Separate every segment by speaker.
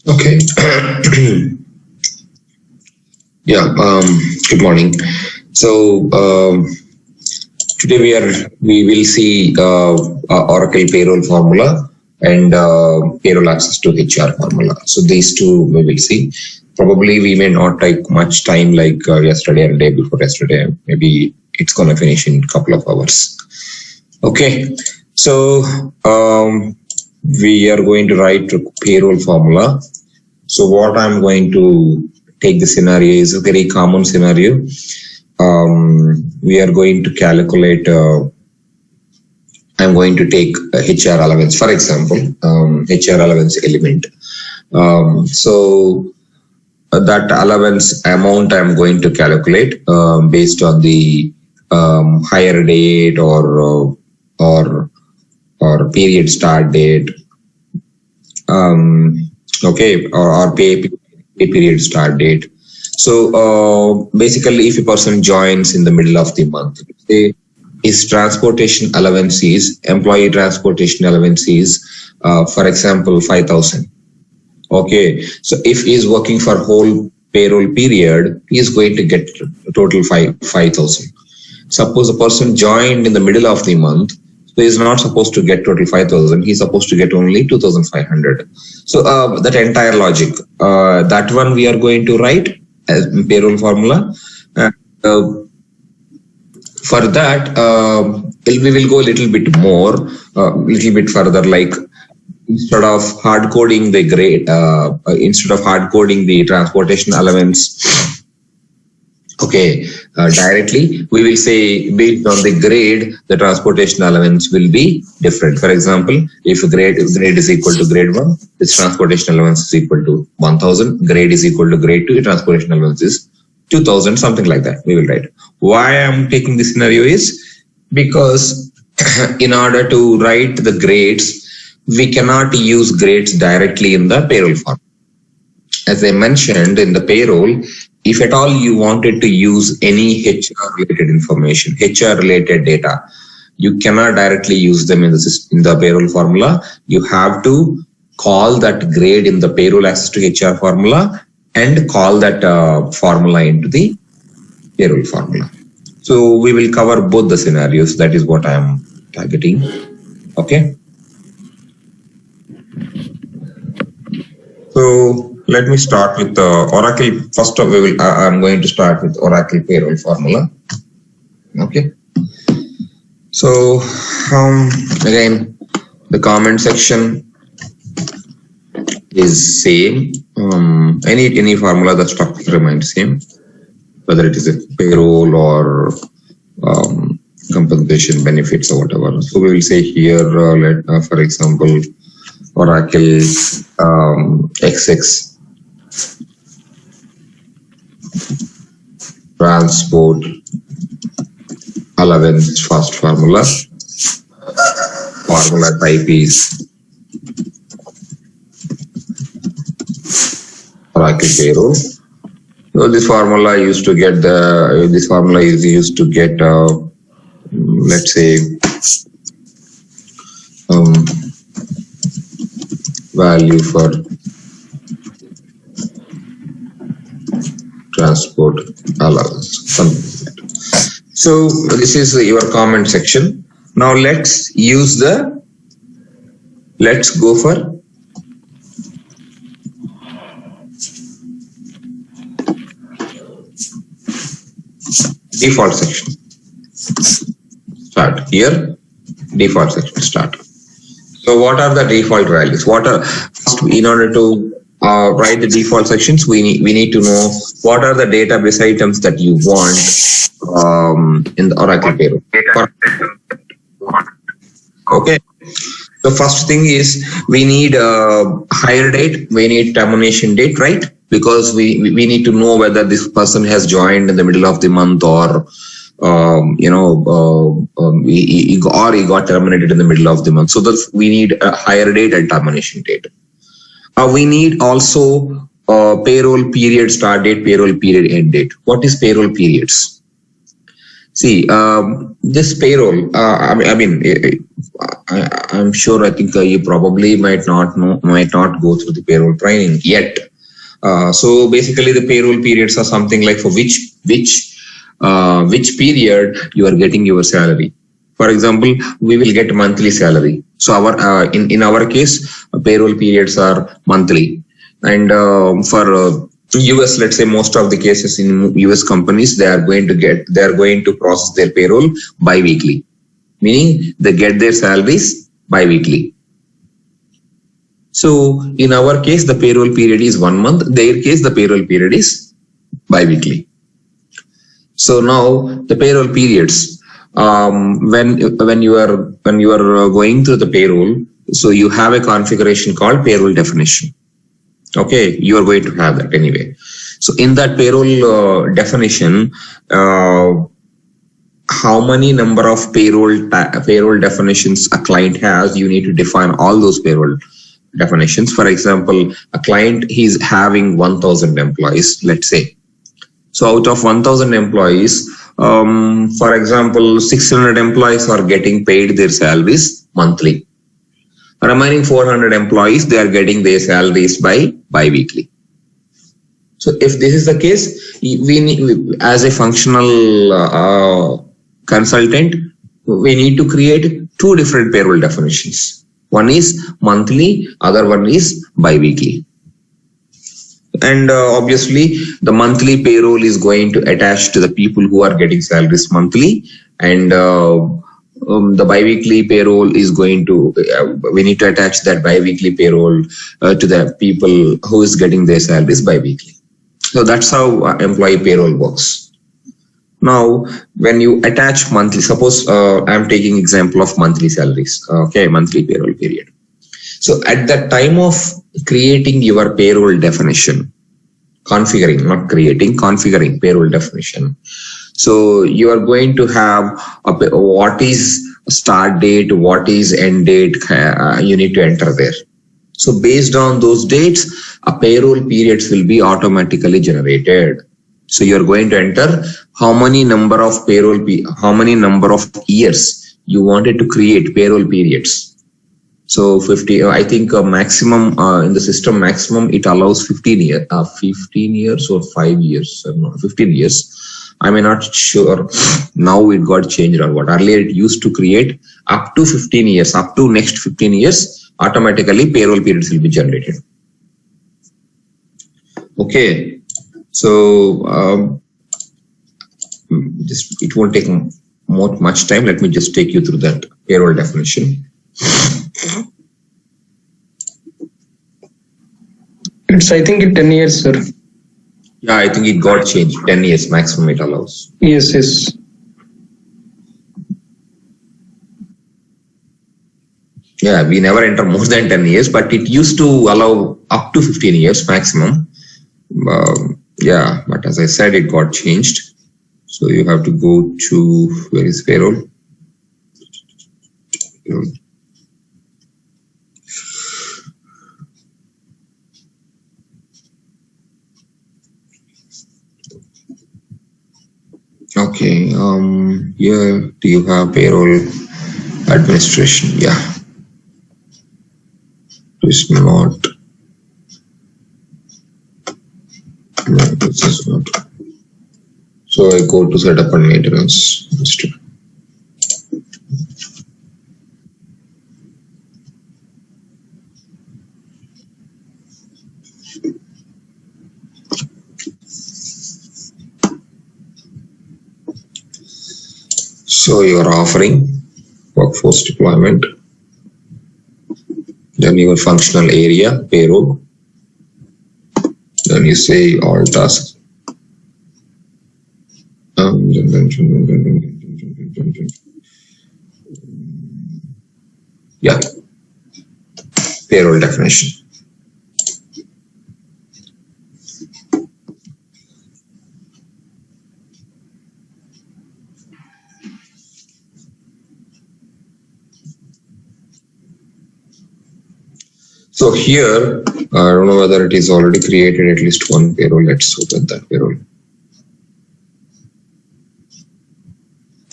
Speaker 1: Okay. Yeah. Good morning. So today we will see Oracle payroll formula and payroll access to HR formula. So these two we will see. Probably we may not take much time like yesterday and day before yesterday. Maybe it's gonna finish in a couple of hours. Okay. So we are going to write payroll formula. So what I'm going to take the scenario is a very common scenario. We are going to calculate, I'm going to take HR allowance, for example, HR allowance element. So that allowance amount I'm going to calculate based on the hire date or period start date. Okay, or pay period start date. So basically, if a person joins in the middle of the month, say his transportation allowance is, employee transportation allowance is, for example, 5,000. Okay, so if he is working for whole payroll period, he is going to get total 5,000. Suppose a person joined in the middle of the month, so he is not supposed to get total 5,000. He is supposed to get only 2,500. So that entire logic, that one we are going to write as payroll formula. For that, we will go a little bit more, little bit further. Like instead of hard coding the grade, instead of hard coding the transportation allowance. Okay, directly we will say based on the grade, the transportation allowance will be different. For example, if grade is equal to grade 1, its transportation allowance is equal to 1,000. Grade is equal to grade 2, transportation allowance is 2,000, something like that. We will write. Why I am taking this scenario is because in order to write the grades, we cannot use grades directly in the payroll form. As I mentioned in the payroll, if at all you wanted to use any HR related information, HR related data, you cannot directly use them in the payroll formula. You have to call that grade in the payroll access to HR formula and call that formula into the payroll formula. So we will cover both the scenarios. That is what I am targeting. Okay. So let me start with Oracle. First of all, I'm going to start with Oracle payroll formula. Okay. So again, the comment section is same. Any formula, the structure remains same, whether it is a payroll or compensation benefits or whatever. So we will say here, for example, Oracle XX transport allowance first formula type is Oracle payroll. So this formula is used to get let's say value for transport allowance, something like that. So this is your comment section. Now let's go for default section. Start here, default section start. So what are the default values? First, in order to write the default sections, we need to know what are the database items that you want in the Oracle payroll. Okay. The first thing is we need hire date, we need termination date, right? Because we need to know whether this person has joined in the middle of the month or he got terminated in the middle of the month. So we need a hire date and termination date. We need also payroll period start date, payroll period end date. What is payroll periods? See, this payroll. I'm sure. I think you probably might not know, might not go through the payroll training yet. So basically, the payroll periods are something like for which period you are getting your salary. For example, we will get monthly salary. So our in our case, payroll periods are monthly, and for US, let's say most of the cases in US companies, they are going to process their payroll bi-weekly, meaning they get their salaries bi-weekly. So in our case, the payroll period is 1 month. Their case, the payroll period is bi-weekly. So now the payroll periods, when you are going through the payroll, so you have a configuration called payroll definition. Okay, you are going to have that anyway. So in that payroll definition, how many number of payroll definitions a client has, you need to define all those payroll definitions. For example, a client is having 1,000 employees, let's say. So out of 1,000 employees, for example, 600 employees are getting paid their salaries monthly. Remaining 400 employees, they are getting their salaries bi-weekly. So if this is the case, we need, as a functional consultant, we need to create two different payroll definitions. One is monthly, other one is bi-weekly. And obviously, the monthly payroll is going to attach to the people who are getting salaries monthly, and the bi-weekly payroll is going to, we need to attach that bi-weekly payroll to the people who is getting their salaries bi-weekly. So that's how employee payroll works. Now, when you attach monthly, suppose I'm taking example of monthly salaries, okay, monthly payroll period. So at the time of creating your payroll definition, configuring payroll definition. So you are going to have what is start date, what is end date, you need to enter there. So based on those dates, a payroll periods will be automatically generated. So you're going to enter how many number of years you wanted to create payroll periods. So 50, I think maximum in the system, maximum it allows 15 years or 5 years, 15 years. I may not sure now it got changed or what. Earlier it used to create up to 15 years, up to next 15 years, automatically payroll periods will be generated. Okay, so it won't take much time. Let me just take you through that payroll definition.
Speaker 2: It's, I think, 10 years, sir.
Speaker 1: Yeah, I think it got changed. 10 years maximum it allows.
Speaker 2: Yes.
Speaker 1: Yeah, we never enter more than 10 years, but it used to allow up to 15 years maximum. Yeah, but as I said, it got changed. So you have to go to, where is payroll? Okay, here do you have payroll administration? Yeah. It's not. No, this is not. So I go to setup and maintenance. So you're offering workforce deployment, then your functional area, payroll, then you say all tasks. Yeah, payroll definition. So here, I don't know whether it is already created at least one payroll. Let's open that payroll.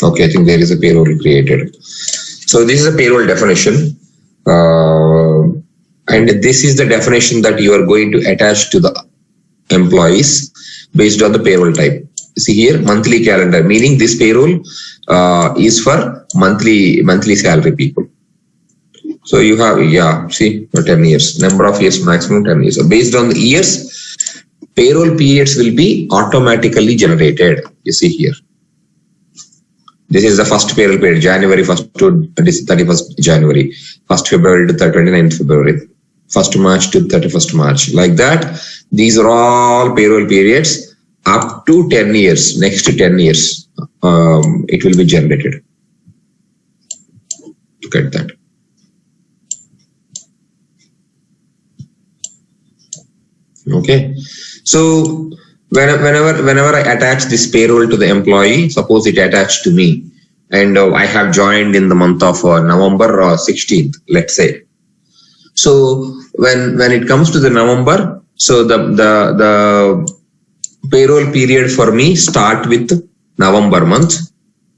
Speaker 1: Okay, I think there is a payroll created. So this is a payroll definition. And this is the definition that you are going to attach to the employees based on the payroll type. See here, monthly calendar, meaning this payroll is for monthly salary people. So you have, see, 10 years, number of years, maximum 10 years. So based on the years, payroll periods will be automatically generated. You see here. This is the first payroll period, January 1st to 31st January, 1st February to 29th February, 1st March to 31st March. Like that, these are all payroll periods up to 10 years. Next to 10 years, it will be generated. Look at that. Okay. So whenever I attach this payroll to the employee, suppose it attached to me, and I have joined in the month of November 16th, let's say. So when it comes to the November, so the payroll period for me start with November month,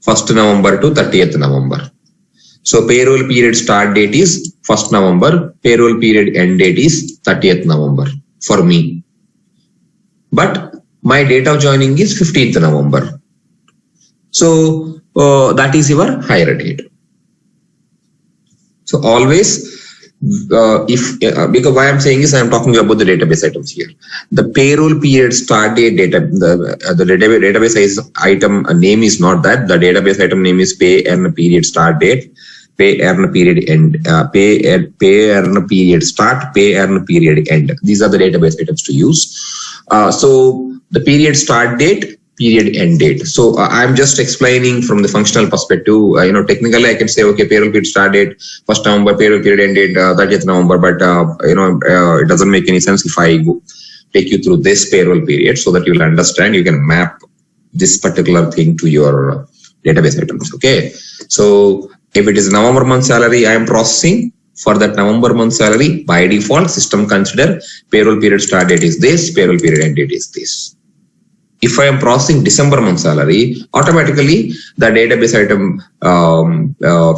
Speaker 1: 1st November to 30th November. So payroll period start date is 1st November, payroll period end date is 30th November for me. But my date of joining is 15th November. So that is your hire date. So always, because why I'm saying is I'm talking about the database items here. The payroll period start date data, the database item name is not that. The database item name is pay earn period start date, pay earn period end, pay earn period start, pay earn period end. These are the database items to use. So the period start date, period end date. So I'm just explaining from the functional perspective. Technically I can say, okay, payroll period start date 1st November, payroll period end date 30th November, but it doesn't make any sense if I take you through this payroll period so that you will understand. You can map this particular thing to your database items. Okay, so if it is November month salary I am processing, for that November month salary, by default system consider payroll period start date is this, payroll period end date is this. If I am processing December month salary, automatically the database item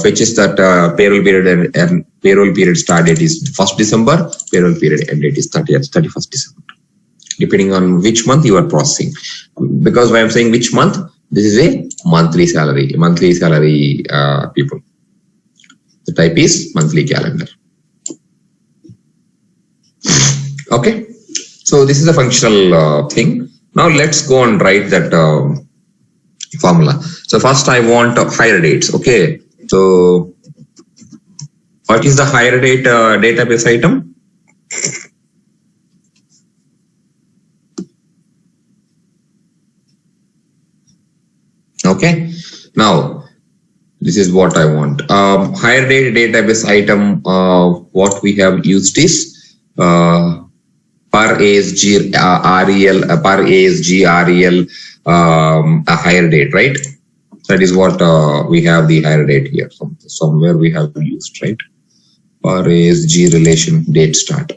Speaker 1: fetches that payroll period and payroll period start date is 1st December, payroll period end date is 31st December, depending on which month you are processing. Because when I am saying which month, this is a monthly salary people. The type is monthly calendar. Okay, so this is a functional thing. Now let's go and write that formula. So first I want hire dates. Okay, so what is the hire date database item? Okay, now this is what I want. Hire date database item, what we have used is per ASG REL, per ASG REL a hire date, right? That is what we have the hire date here. Somewhere we have used, right? Per ASG relation date start.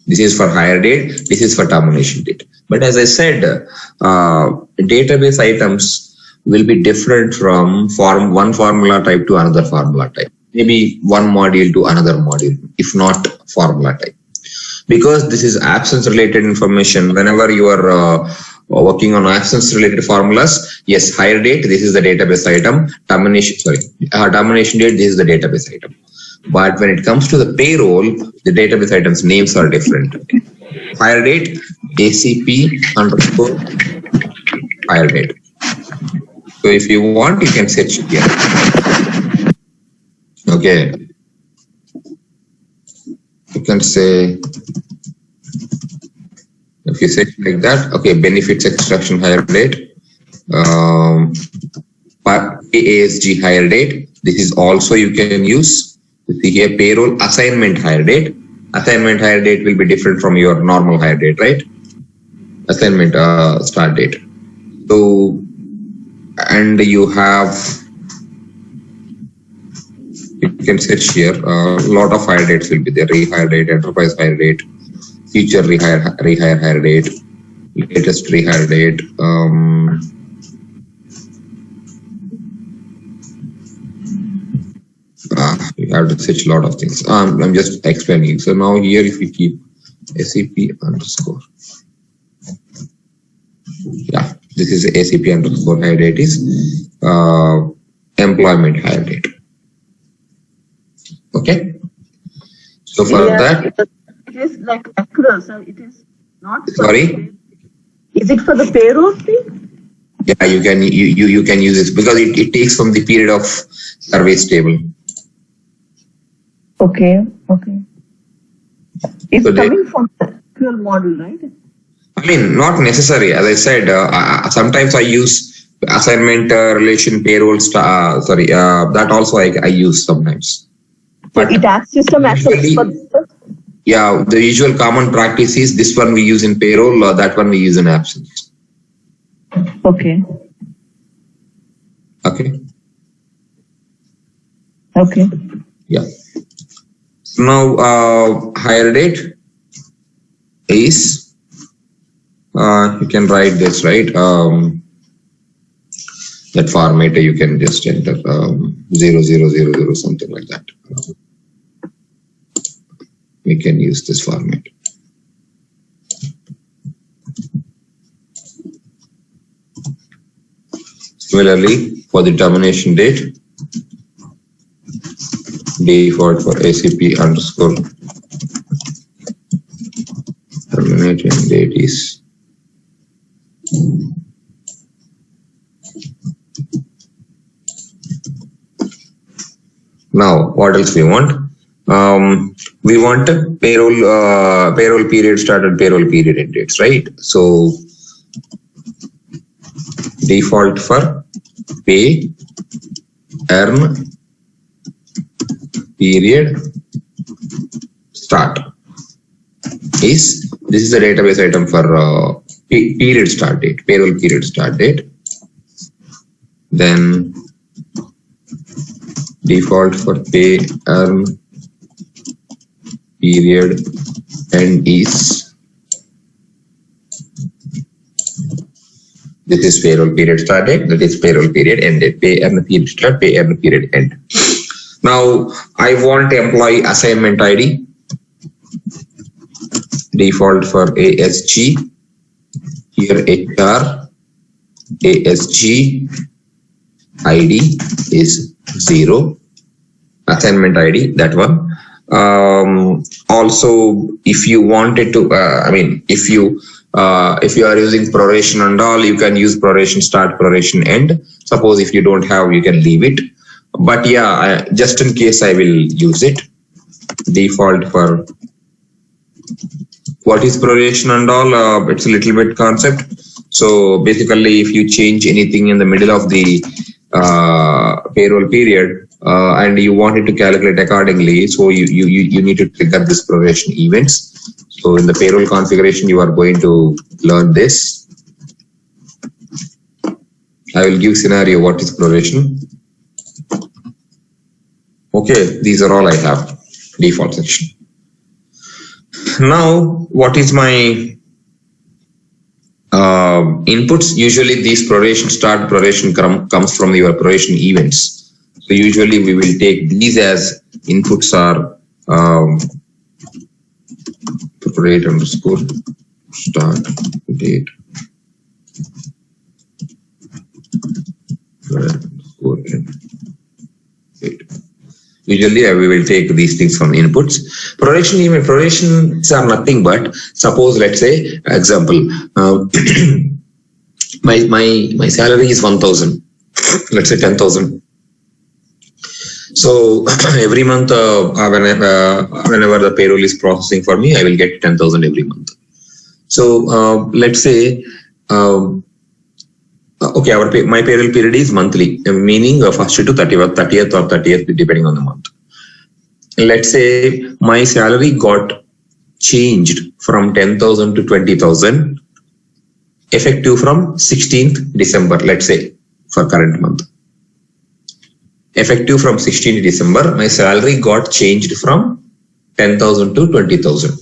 Speaker 1: This is for hire date, this is for termination date. But as I said, database items will be different from one formula type to another formula type. Maybe one module to another module, if not formula type. Because this is absence related information, whenever you are working on absence related formulas, yes, hire date, this is the database item, termination date, this is the database item. But when it comes to the payroll, the database items names are different. Hire date, ACP underscore hire date. So if you want, you can search here. Okay. You can say, if you search like that, okay, benefits extraction hire date, ASG hire date. This is also you can use. You see here, payroll assignment hire date. Assignment hire date will be different from your normal hire date, right? Assignment start date. So, and you have, you can search here, a lot of hire dates will be there. Rehire date, enterprise hire date, future rehire hire date, latest rehire date, You have to search a lot of things. I'm just explaining. So now here, if we keep SAP underscore, yeah, this is SAP underscore hire date is employment hire date. Okay. So for that,
Speaker 3: it is like accrual, so it is not.
Speaker 1: Sorry?
Speaker 3: Is it for the payroll fee?
Speaker 1: Yeah, you can use this because it takes from the period of service table.
Speaker 3: Okay. Okay. It's
Speaker 1: So
Speaker 3: coming from the accrual model, right?
Speaker 1: I mean, not necessary. As I said, sometimes I use assignment relation payroll. That also I use sometimes.
Speaker 3: But it acts system accepts
Speaker 1: usually-
Speaker 3: for this.
Speaker 1: Yeah, the usual common practice is this one we use in payroll, or that one we use in absence.
Speaker 3: Okay.
Speaker 1: Okay.
Speaker 3: Okay.
Speaker 1: Yeah. So now hire date is you can write this, right? That format you can just enter 0000 something like that. We can use this format. Similarly, for the termination date, default for SAP underscore termination date is now. What else we want? We want payroll period started, payroll period end dates, right? So default for pay, earn, period, start is this is a database item for period start date, payroll period start date. Then default for pay, earn, period end is this is payroll period start date, that is payroll period end date, pay earn period start, pay earn period end. Now I want employee assignment ID. Default for ASG, here HR, ASG ID is 0, assignment ID, that one. Also, if you wanted to, if you are using proration and all, you can use proration start, proration end. Suppose if you don't have, you can leave it. But yeah, just in case I will use it. Default for what is proration and all, it's a little bit concept. So basically, if you change anything in the middle of the payroll period and you want it to calculate accordingly, so you need to trigger this proration events. So in the payroll configuration, you are going to learn this. I will give scenario what is proration. Okay, these are all I have, default section. Now, what is my inputs? Usually these proration start, proration comes from your proration events. So usually we will take these as inputs are prorate underscore start date underscore end date. Usually we will take these things from inputs. Prorations are nothing but, suppose let's say example, my salary is 1,000, let's say 10,000. So every month whenever the payroll is processing for me, I will get 10,000 every month. So let's say okay, my payroll period is monthly, meaning 1st to 30th or 30th, depending on the month. Let's say my salary got changed from 10,000 to 20,000, effective from 16th December, let's say, for current month. Effective from 16th December, my salary got changed from 10,000 to 20,000.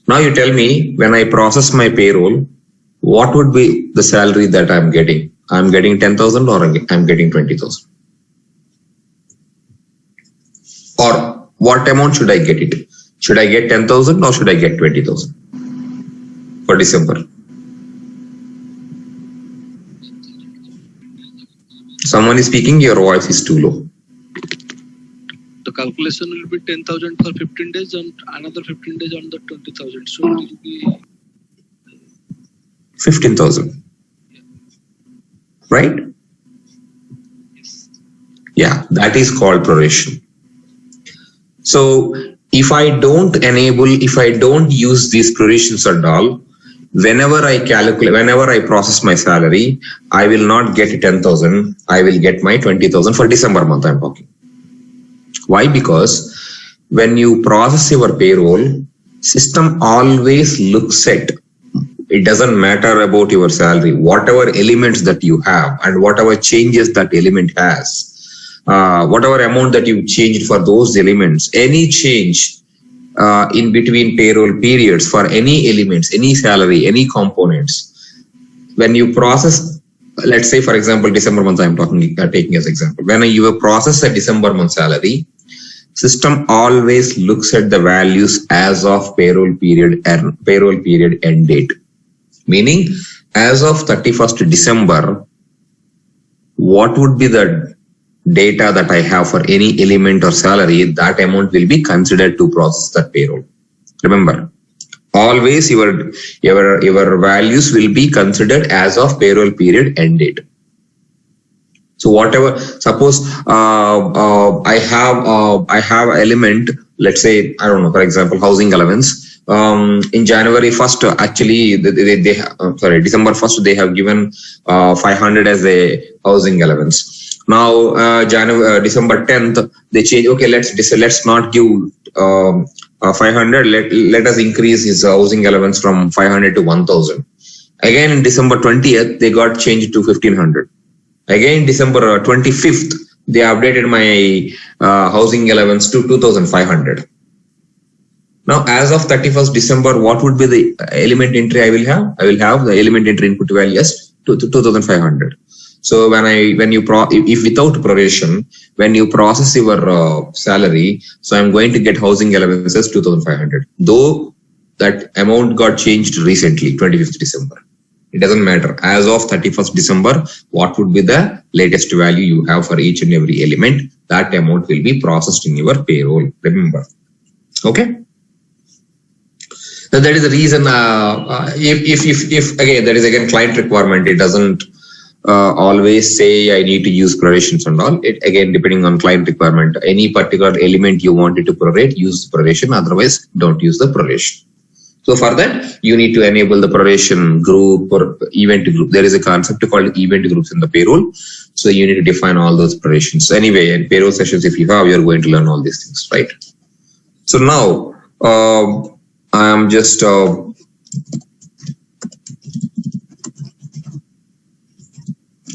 Speaker 1: Now you tell me, when I process my payroll, what would be the salary that I'm getting? I'm getting 10,000 or I'm getting 20,000? Or what amount should I get it? Should I get 10,000 or should I get 20,000 for December? Someone is speaking, your voice is too low.
Speaker 4: The calculation will be 10,000 for 15 days and another 15 days on the 20,000. So it will be
Speaker 1: 15,000. Right?
Speaker 4: yes.
Speaker 1: Yeah, that is called proration. So if I don't use these prorations at all, whenever I process my salary, I will not get 10,000. I will get my 20,000 for December month I'm talking. Why? Because when you process your payroll, system always looks at, it doesn't matter about your salary, whatever elements that you have and whatever changes that element has, whatever amount that you changed for those elements, any change in between payroll periods for any elements, any salary, any components, when you process, let's say for example, December month I'm taking as example, when you process a December month salary, system always looks at the values as of payroll period end date. Meaning, as of 31st December, what would be the data that I have for any element or salary, that amount will be considered to process that payroll. Remember, always your values will be considered as of payroll period end date. So whatever, suppose I have element, let's say, I don't know, for example, housing allowance. In January 1st, actually, December 1st, they have given 500 as a housing allowance. Now, December 10th, they change. Okay, let's not give 500. Let us increase his housing allowance from 500 to 1,000. Again, in December 20th, they got changed to 1,500. Again, December 25th, they updated my housing allowance to 2,500. Now, as of 31st December, what would be the element entry I will have? I will have the element entry input value as 2,500. So if without proration, when you process your salary, so I'm going to get housing allowance as 2,500. Though that amount got changed recently, 25th December. It doesn't matter. As of 31st December, what would be the latest value you have for each and every element? That amount will be processed in your payroll. Remember. Okay. So that is the reason. If again, that is again client requirement. It doesn't always say I need to use prorations and all. It again depending on client requirement. Any particular element you wanted to prorate, use proration. Otherwise, don't use the proration. So for that, you need to enable the proration group or event group. There is a concept called event groups in the payroll. So you need to define all those prorations. Anyway, in payroll sessions, if you have, you're going to learn all these things, right? So now, I am just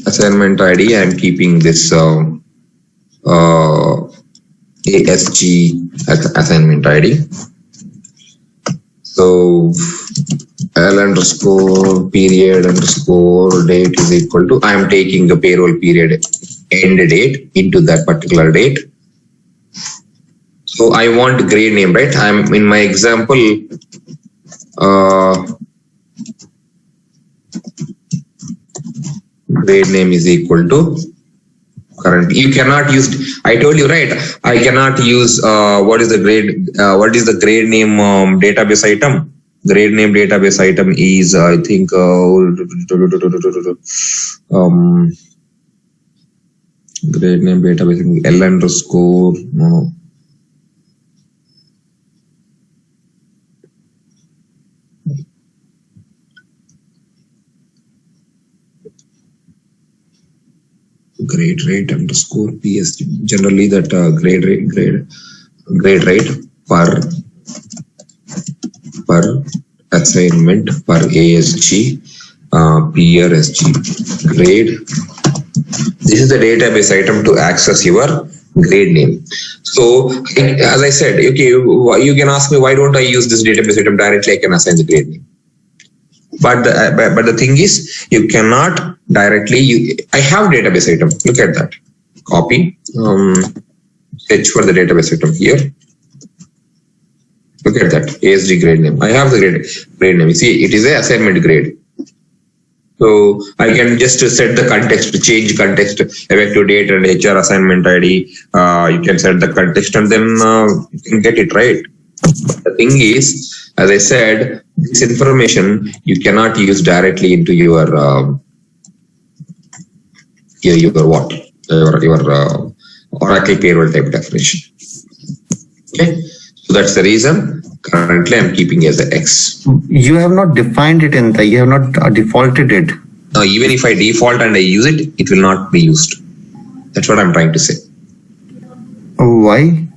Speaker 1: assignment ID. I am keeping this ASG assignment ID. So L_period_date is equal to, I am taking the payroll period end date into that particular date. So I want grade name, right? I'm in my example, grade name is equal to current. You cannot use, I told you, right? I cannot use what is the grade name database item? Grade name database item is, I think, grade name database L_, no. Grade rate underscore PSG. Generally, that grade rate per assignment per ASG peer SG grade. This is the database item to access your grade name. So, as I said, okay, you can ask me why don't I use this database item directly? I can assign the grade name. But the thing is, you cannot directly. I have database item. Look at that. Copy. search for the database item here. Look at that ASD grade name. I have the grade name. You see, it is a assignment grade. So I can just set the context, change context, effective date and HR assignment ID. You can set the context and then you can get it right. The thing is, as I said, this information you cannot use directly into your Oracle payroll type definition. Okay, so that's the reason. Currently, I'm keeping as a X.
Speaker 5: You have not defined it in the, you have not defaulted it.
Speaker 1: Now, even if I default and I use it, it will not be used. That's what I'm trying to say.
Speaker 5: Why?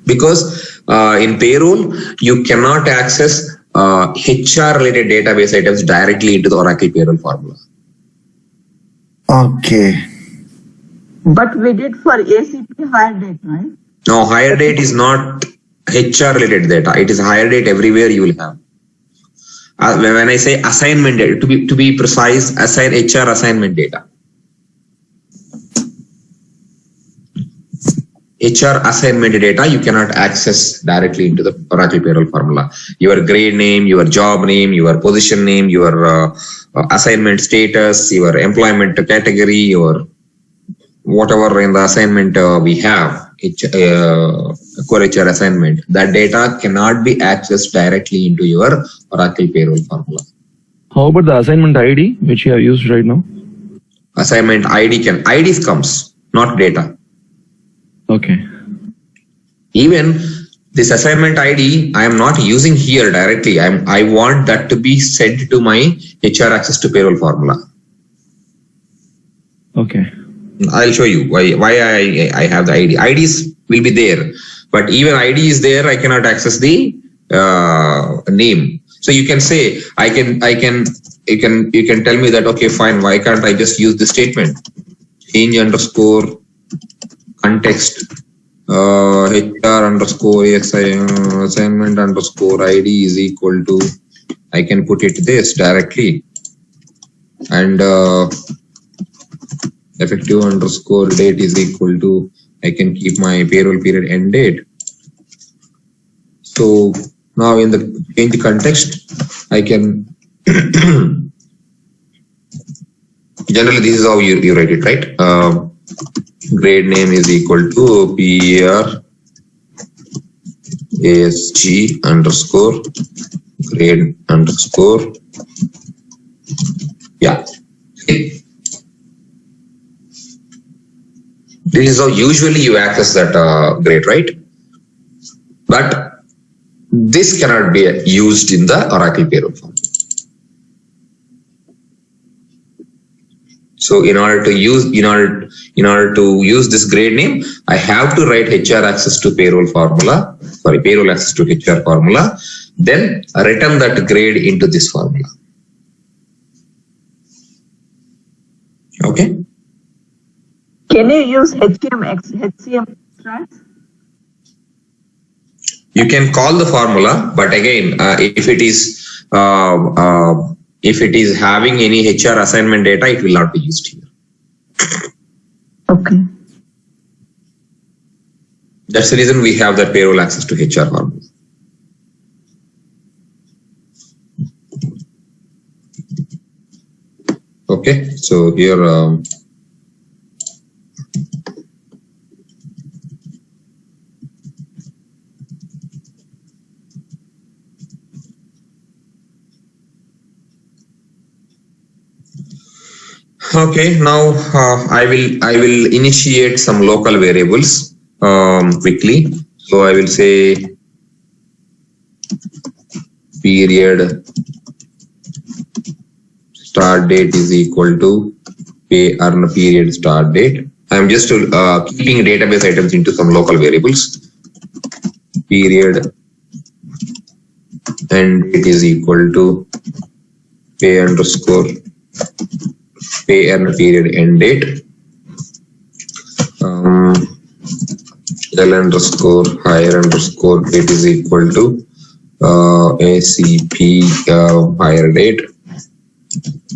Speaker 1: Because in payroll, you cannot access HR related database items directly into the Oracle payroll formula.
Speaker 5: Okay.
Speaker 3: But we did for ACP hire date, right?
Speaker 1: No, hire date is not HR related data. It is hire date everywhere you will have. When I say assignment data, to be precise, assign HR assignment data. HR assignment data you cannot access directly into the Oracle payroll formula. Your grade name, your job name, your position name, your assignment status, your employment category, your whatever in the assignment we have, core HR assignment, that data cannot be accessed directly into your Oracle payroll formula.
Speaker 6: How about the assignment ID, which you have used right now?
Speaker 1: Assignment ID IDs comes, not data.
Speaker 6: Okay.
Speaker 1: Even this assignment ID, I am not using here directly. I want that to be sent to my HR access to payroll formula.
Speaker 6: Okay.
Speaker 1: I'll show you why I have the ID. IDs will be there, but even ID is there, I cannot access the name. So you can say, you can tell me that, okay, fine, why can't I just use the statement? Change underscore context HR underscore assignment underscore ID is equal to, I can put it this directly, and effective underscore date is equal to, I can keep my payroll period end date. So now in the change context, I can generally this is how you write it, right? Grade name is equal to PR ASG underscore grade underscore, yeah. This is how usually you access that grade, right? But this cannot be used in the Oracle payroll form. So in order to use this grade name, I have to write HR access to payroll formula, payroll access to HR formula, then return that grade into this formula. Okay.
Speaker 3: Can you use HCM extracts?
Speaker 1: You can call the formula, but again, if it is having any HR assignment data, it will not be used here.
Speaker 3: Okay.
Speaker 1: That's the reason we have that payroll access to HR formula. Okay, so here. Okay, now I will initiate some local variables quickly. So I will say period start date is equal to pay earn period start date. I am just keeping database items into some local variables. Period and it is equal to pay underscore pay earn period end date. L underscore hire underscore date is equal to ACP hire date.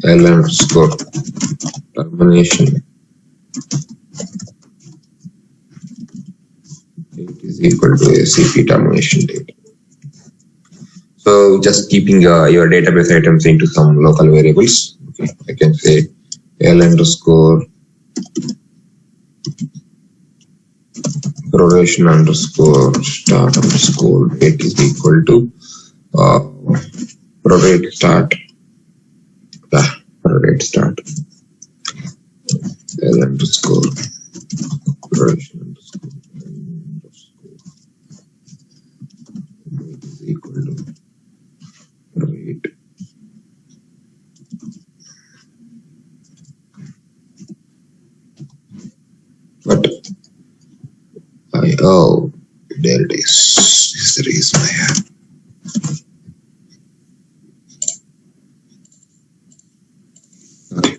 Speaker 1: L underscore termination is equal to SCP termination date. So just keeping your database items into some local variables. Okay, I can say L underscore proration underscore start underscore date is equal to prorate start. Prorate start L underscore proration underscore date is equal to prorate. But oh, there it is. This is the reason I have. Okay.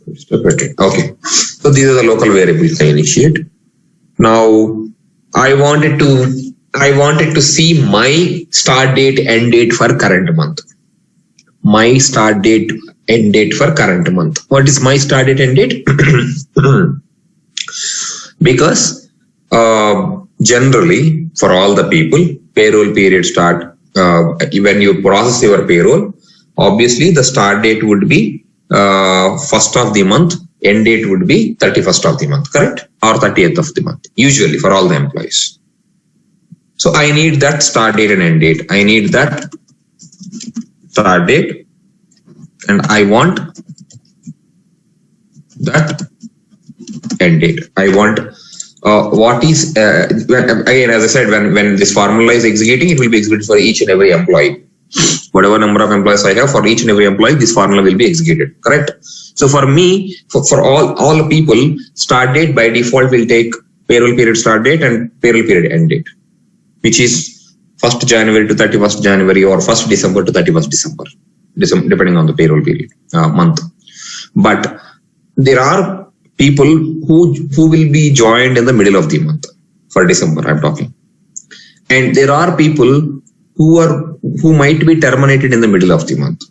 Speaker 1: Interpreted. Okay. So these are the local variables I initiate. Now I wanted to see my start date, end date for current month. My start date, end date for current month. What is my start date, end date? Because generally for all the people, payroll period start when you process your payroll. Obviously, the start date would be first of the month, end date would be 31st of the month, correct? Or 30th of the month, usually for all the employees. So I need that start date and end date. I need that start date and I want that end date. I want what is again, as I said, when this formula is executing, it will be executed for each and every employee. Whatever number of employees I have, for each and every employee, this formula will be executed, correct? So for me, for all the people, start date by default will take payroll period start date and payroll period end date, which is 1st January to 31st January or 1st December to 31st December, depending on the payroll period month. But there are people who will be joined in the middle of the month. For December, I'm talking. And there are people who might be terminated in the middle of the month.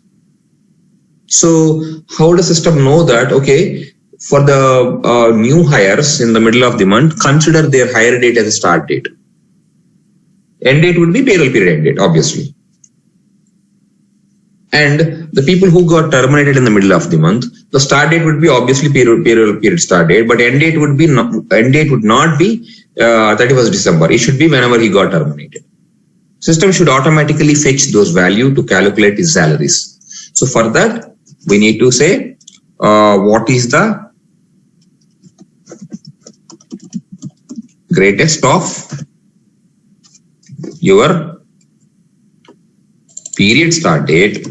Speaker 1: So how does the system know that, okay, for the new hires in the middle of the month, consider their hire date as a start date. End date would be payroll period end date, obviously. And the people who got terminated in the middle of the month, the start date would be obviously payroll period start date, but end date would not be 31st December. It should be whenever he got terminated. System should automatically fetch those values to calculate his salaries. So for that, we need to say what is the greatest of your period start date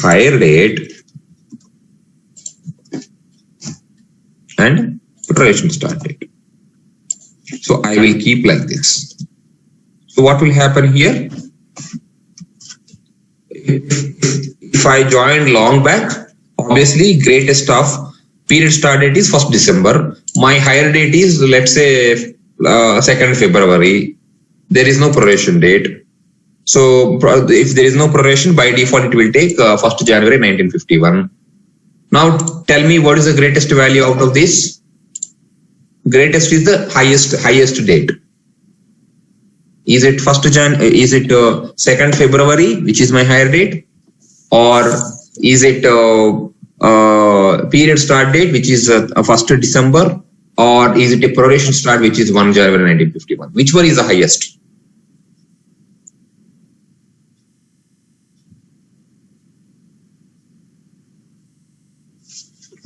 Speaker 1: hire date and preparation start date. So I will keep like this. So what will happen here? If I joined long back, obviously greatest of period start date is 1st December. My hire date is, let's say, 2nd February. There is no proration date. So if there is no proration, by default it will take 1st January 1951. Now tell me what is the greatest value out of this? Greatest is the highest date. Is it 2nd February, which is my hire date, or is it period start date, which is 1st December, or is it a proration start, which is 1 January 1951? Which one is the highest?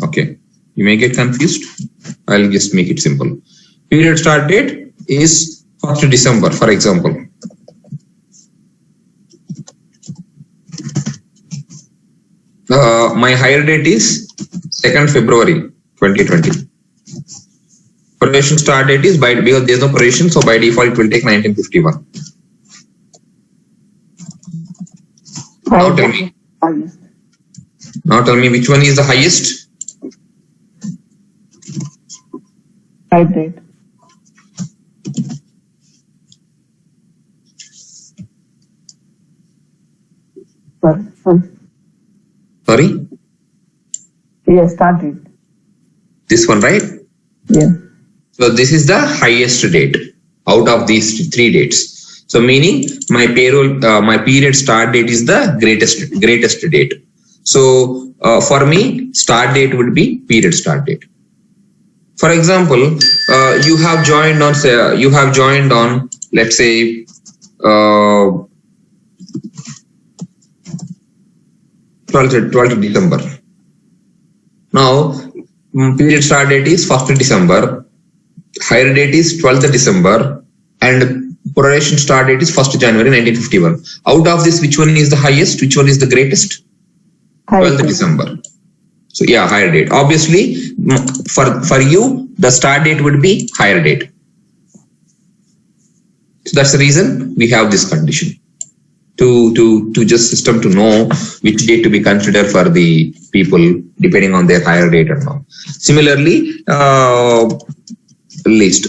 Speaker 1: Okay, you may get confused. I'll just make it simple. Period start date is 1st December, for example. My hire date is 2nd February 2020. Proration start date is because there is no proration, so by default it will take 1951. Now tell me which one is the highest?
Speaker 3: Hire date.
Speaker 1: Sorry?
Speaker 3: Yes, start date.
Speaker 1: This one, right?
Speaker 3: Yeah.
Speaker 1: So this is the highest date out of these 3 dates. So meaning my payroll, my period start date is the greatest date. So for me, start date would be period start date. For example, you have joined on, let's say, 12th December. Now, period start date is 1st December, hire date is 12th December, and proration start date is 1st January 1951. Out of this, which one is the highest? Which one is the greatest? 12th December. So yeah, hire date. Obviously, for you, the start date would be hire date. So that's the reason we have this condition to just system to know which date to be considered for the people depending on their hire date and all. Similarly, list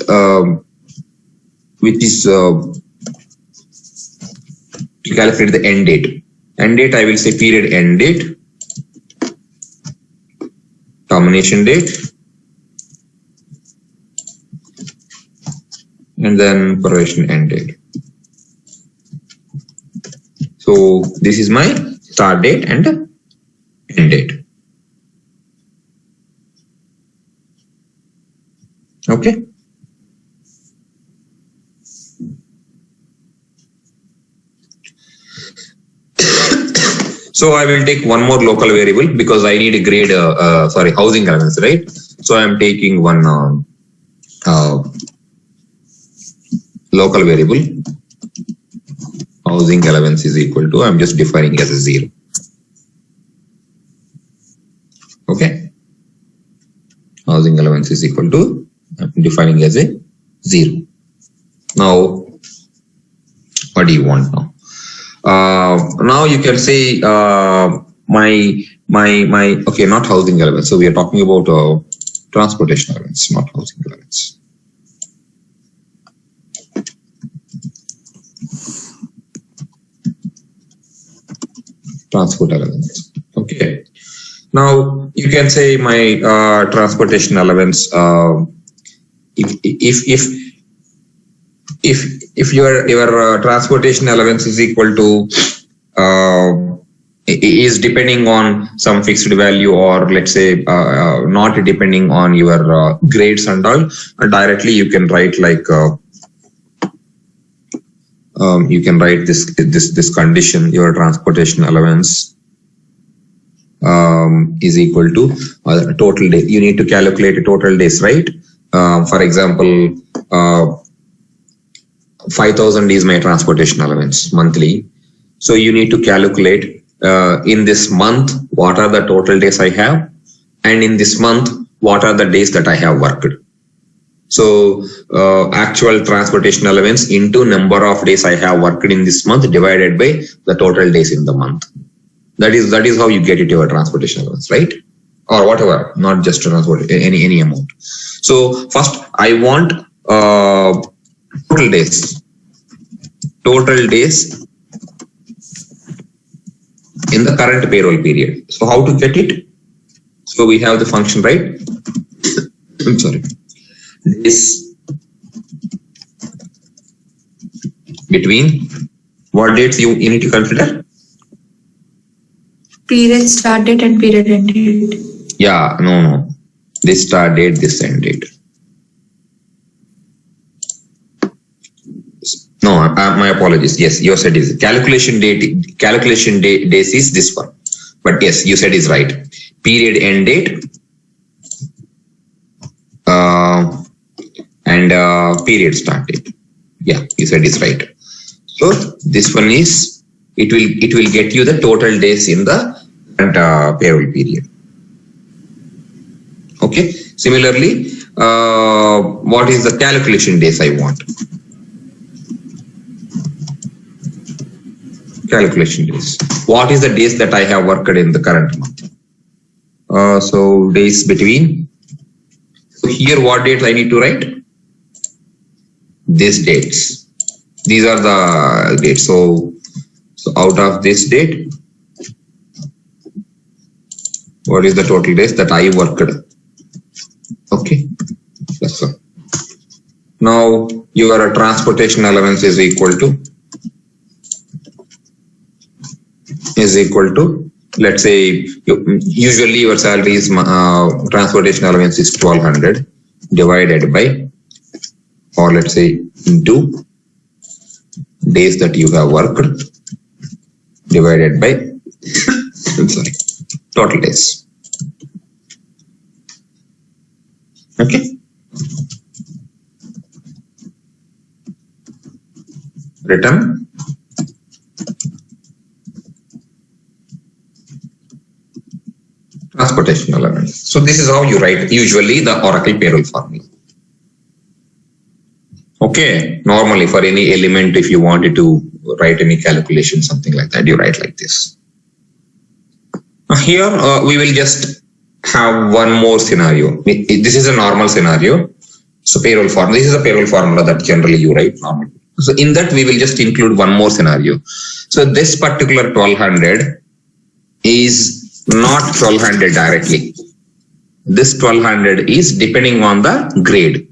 Speaker 1: which is to calculate the end date. End date, I will say period end date, termination date, and then proration end date. So this is my start date and end date. Okay. So I will take one more local variable because I need a grade, housing allowance, right? So I am taking one local variable. Housing allowance is equal to, I'm just defining as a 0. Okay. Housing allowance is equal to, I'm defining as a 0. Now, what do you want now? Now you can say okay, not housing allowance. So we are talking about transportation allowance, not housing allowance. Transport allowance. Okay. Now you can say my transportation allowance. If your transportation allowance is equal to is depending on some fixed value, or let's say not depending on your grades and all, directly you can write like you can write this condition: your transportation allowance is equal to total day. You need to calculate a total days, right? For example, 5,000 is my transportation allowance monthly. So you need to calculate in this month what are the total days I have, and in this month what are the days that I have worked. So actual transportation allowance into number of days I have worked in this month divided by the total days in the month. That is how you get it, your transportation allowance, right? Or whatever, not just transport, any amount. So first I want total days in the current payroll period. So how to get it? So we have the function, right? I'm sorry. This between what dates you need to consider?
Speaker 7: Period start date and period end date. Yeah,
Speaker 1: no. This start date, this end date. No, my apologies. Yes, you said is calculation date. Calculation days is this one, but yes, you said is right. Period end date and period start date. Yeah, you said is right. So this one is it will get you the total days in the current payroll period. Okay. Similarly, what is the calculation days I want? Calculation days. What is the days that I have worked in the current month? So days between. So here what dates I need to write? These dates. These are the dates. So out of this date, what is the total days that I worked? Okay. That's all. Now your transportation allowance is equal to let's say usually your salary is transportation allowance is 1200 divided by, or let's say into days that you have worked divided by I'm sorry, total days. Okay. Return transportation allowance. So this is how you write usually the Oracle payroll formula. Okay, normally for any element, if you wanted to write any calculation, something like that, you write like this. Here we will just have one more scenario. This is a normal scenario. So payroll formula, this is a payroll formula that generally you write normally. So in that we will just include one more scenario. So this particular 1200 is not 1200 directly. This 1200 is depending on the grade.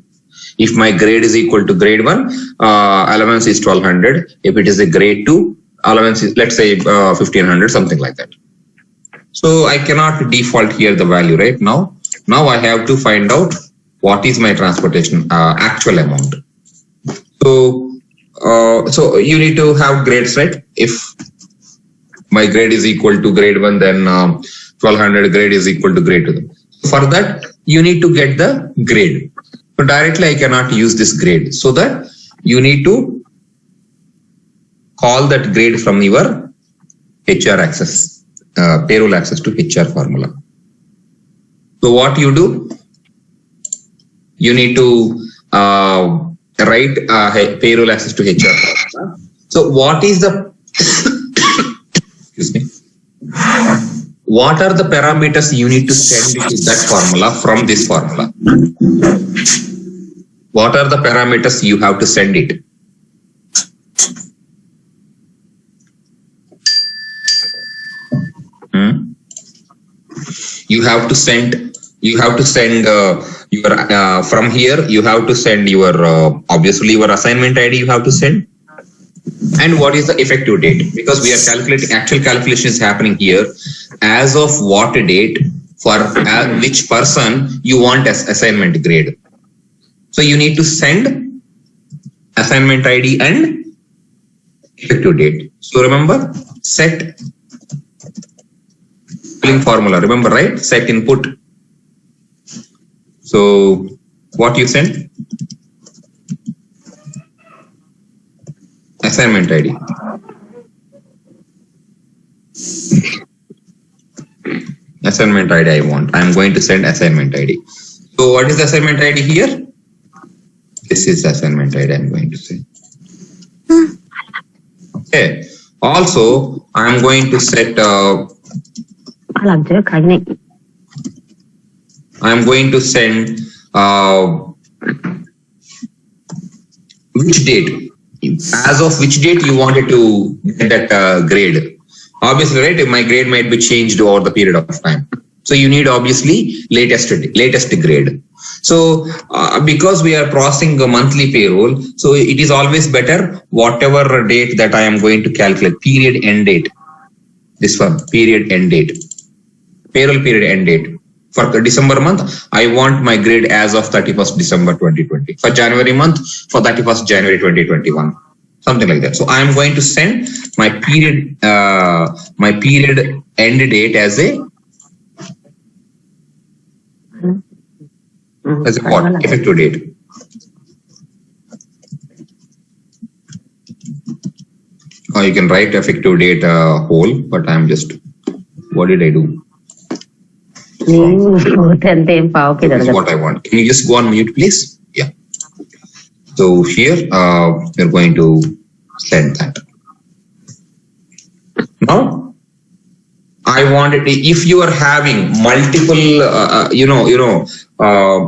Speaker 1: If my grade is equal to grade 1, allowance is 1200. If it is a grade 2, allowance is, let's say 1500, something like that. So I cannot default here the value right now. Now I have to find out what is my transportation actual amount. So you need to have grades, right? If my grade is equal to grade 1, then 1200 grade is equal to grade 2. For that, you need to get the grade. So directly I cannot use this grade. So that you need to call that grade from your HR access, payroll access to HR formula. So what you do? You need to write payroll access to HR formula. So what is the excuse me? What are the parameters you need to send to that formula from this formula? What are the parameters you have to send it? You have to send your from here you have to send your obviously your assignment ID you have to send. And what is the effective date? Because we are calculating, actual calculation is happening here. As of what date for which person you want as assignment grade. So you need to send assignment ID and effective date. So remember, set filling formula. Remember, right? Set input. So what you send? Assignment ID. Assignment ID I want. I am going to send assignment ID. So what is the assignment ID here? This is assignment ID I am going to send. Okay. Also, I am going to set I am going to send which date. As of which date you wanted to get that grade. Obviously, right? My grade might be changed over the period of time. So you need obviously latest grade. So because we are processing a monthly payroll, so it is always better whatever date that I am going to calculate, period end date. This one, period end date. Payroll period end date. For the December month, I want my grade as of 31st December 2020. For January month, for 31st January 2021. Something like that. So I am going to send my period end date as a what? Effective date. Or you can write effective date whole, but I'm just, what did I do? This is what I want. Can you just go on mute, please? Yeah. So here we're going to send that. Now I wanted, if you are having multiple,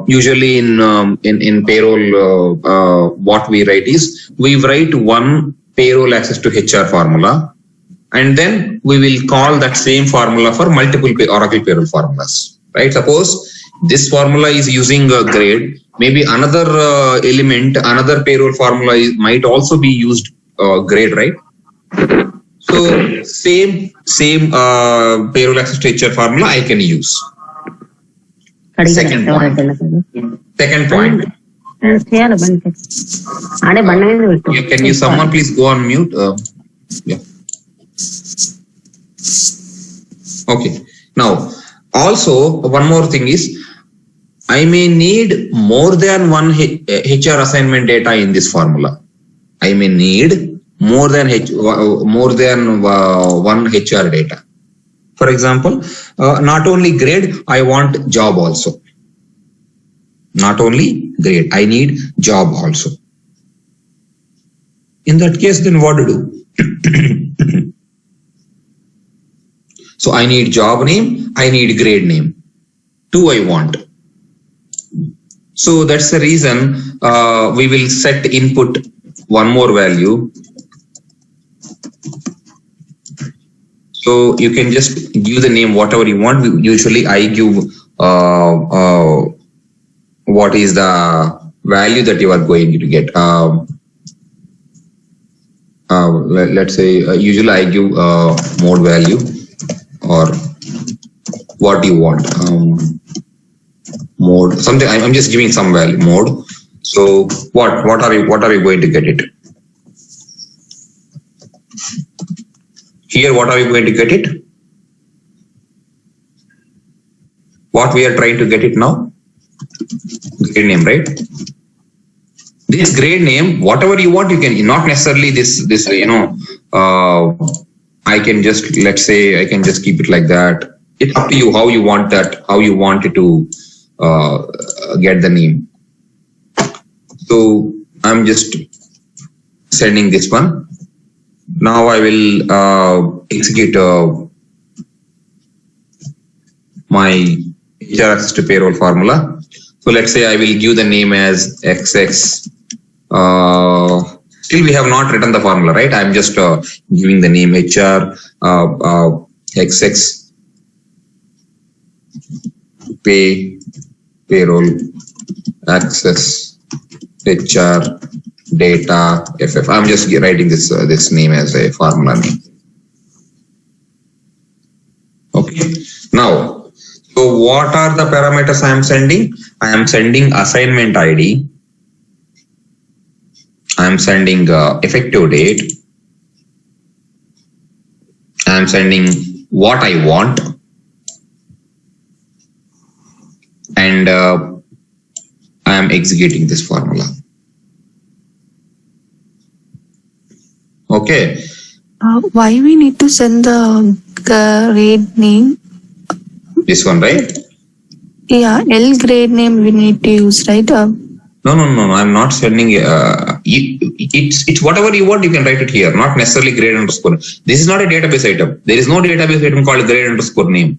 Speaker 1: usually in payroll, what we write is we write one payroll access to HR formula. And then we will call that same formula for multiple Oracle payroll formulas, right? Suppose this formula is using a grade, maybe another element, another payroll formula might also be used grade, right? So same payroll access to HR formula I can use. Second point. Can you someone please go on mute? Yeah. Okay. Now, also one more thing is, I may need more than one HR assignment data in this formula. I may need more than one HR data. For example, not only grade, I want job also. Not only grade, I need job also. In that case, then what to do? So I need job name, I need grade name. Two I want. So that's the reason we will set input one more value. So you can just give the name whatever you want. Usually I give what is the value that you are going to get. Let's say usually I give mode value or what you want. Mode something. I'm just giving some value mode. So what are you going to get it? Here, what are you going to get it? What we are trying to get it now? Grade name, right? This grade name, whatever you want, you can, not necessarily this I can just, let's say, I can just keep it like that. It's up to you how you want that, how you want it to get the name. So I'm just sending this one. Now I will execute my HR access to payroll formula. So let's say I will give the name as XX. Still we have not written the formula, right? I'm just giving the name HR XX payroll access HR data FF. I'm just writing this name as a formula name. Okay. Now, so what are the parameters I am sending? I am sending assignment ID. I am sending effective date. I am sending what I want. And I am executing this formula. Okay.
Speaker 7: Why we need to send the grade name?
Speaker 1: This one, right?
Speaker 7: Yeah, L grade name we need to use, right?
Speaker 1: No. I'm not sending. It's whatever you want. You can write it here. Not necessarily grade underscore. This is not a database item. There is no database item called grade underscore name.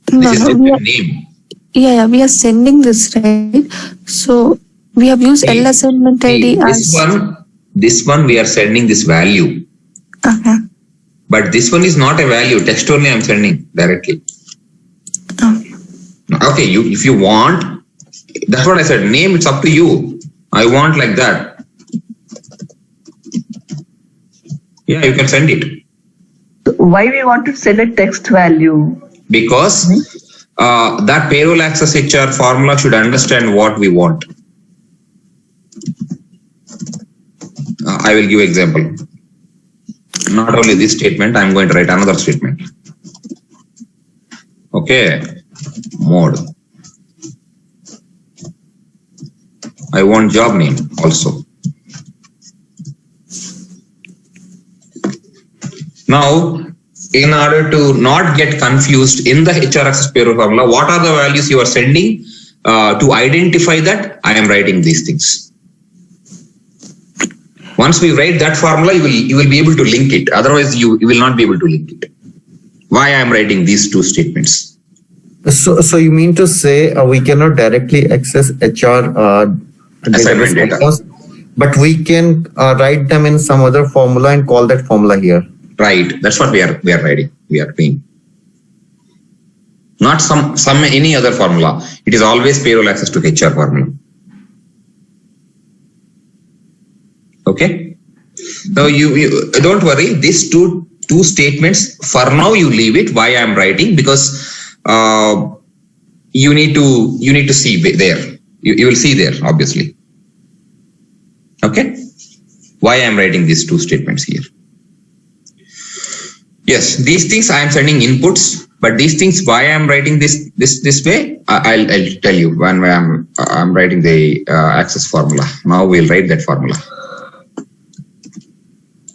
Speaker 1: This is just a name.
Speaker 7: Yeah, we are sending this, right? So we have used L assignment ID as
Speaker 1: this one we are sending this value.
Speaker 7: Okay.
Speaker 1: But this one is not a value. Text only I'm sending directly. Okay, if you want, that's what I said. Name, it's up to you. I want like that. Yeah, you can send it.
Speaker 3: Why we want to send a text value?
Speaker 1: Because that payroll access HR formula should understand what we want. I will give example. Not only this statement, I'm going to write another statement. Okay, mode. I want job name also. Now, in order to not get confused in the HR access payroll formula, what are the values you are sending? To identify that, I am writing these things. Once we write that formula, you will be able to link it. Otherwise, you will not be able to link it. Why I am writing these two statements?
Speaker 5: So you mean to say we cannot directly access HR
Speaker 1: assignment data,
Speaker 5: but we can write them in some other formula and call that formula here.
Speaker 1: Right. That's what we are writing. We are doing. not some any other formula. It is always payroll access to HR formula. Okay. Now you don't worry. These two statements for now you leave it. Why I am writing? Because you need to see there. You will see there obviously. Okay. Why I am writing these two statements here? Yes, these things I am sending inputs, but these things why I am writing this way, I'll tell you when I'm writing the access formula. Now we'll write that formula.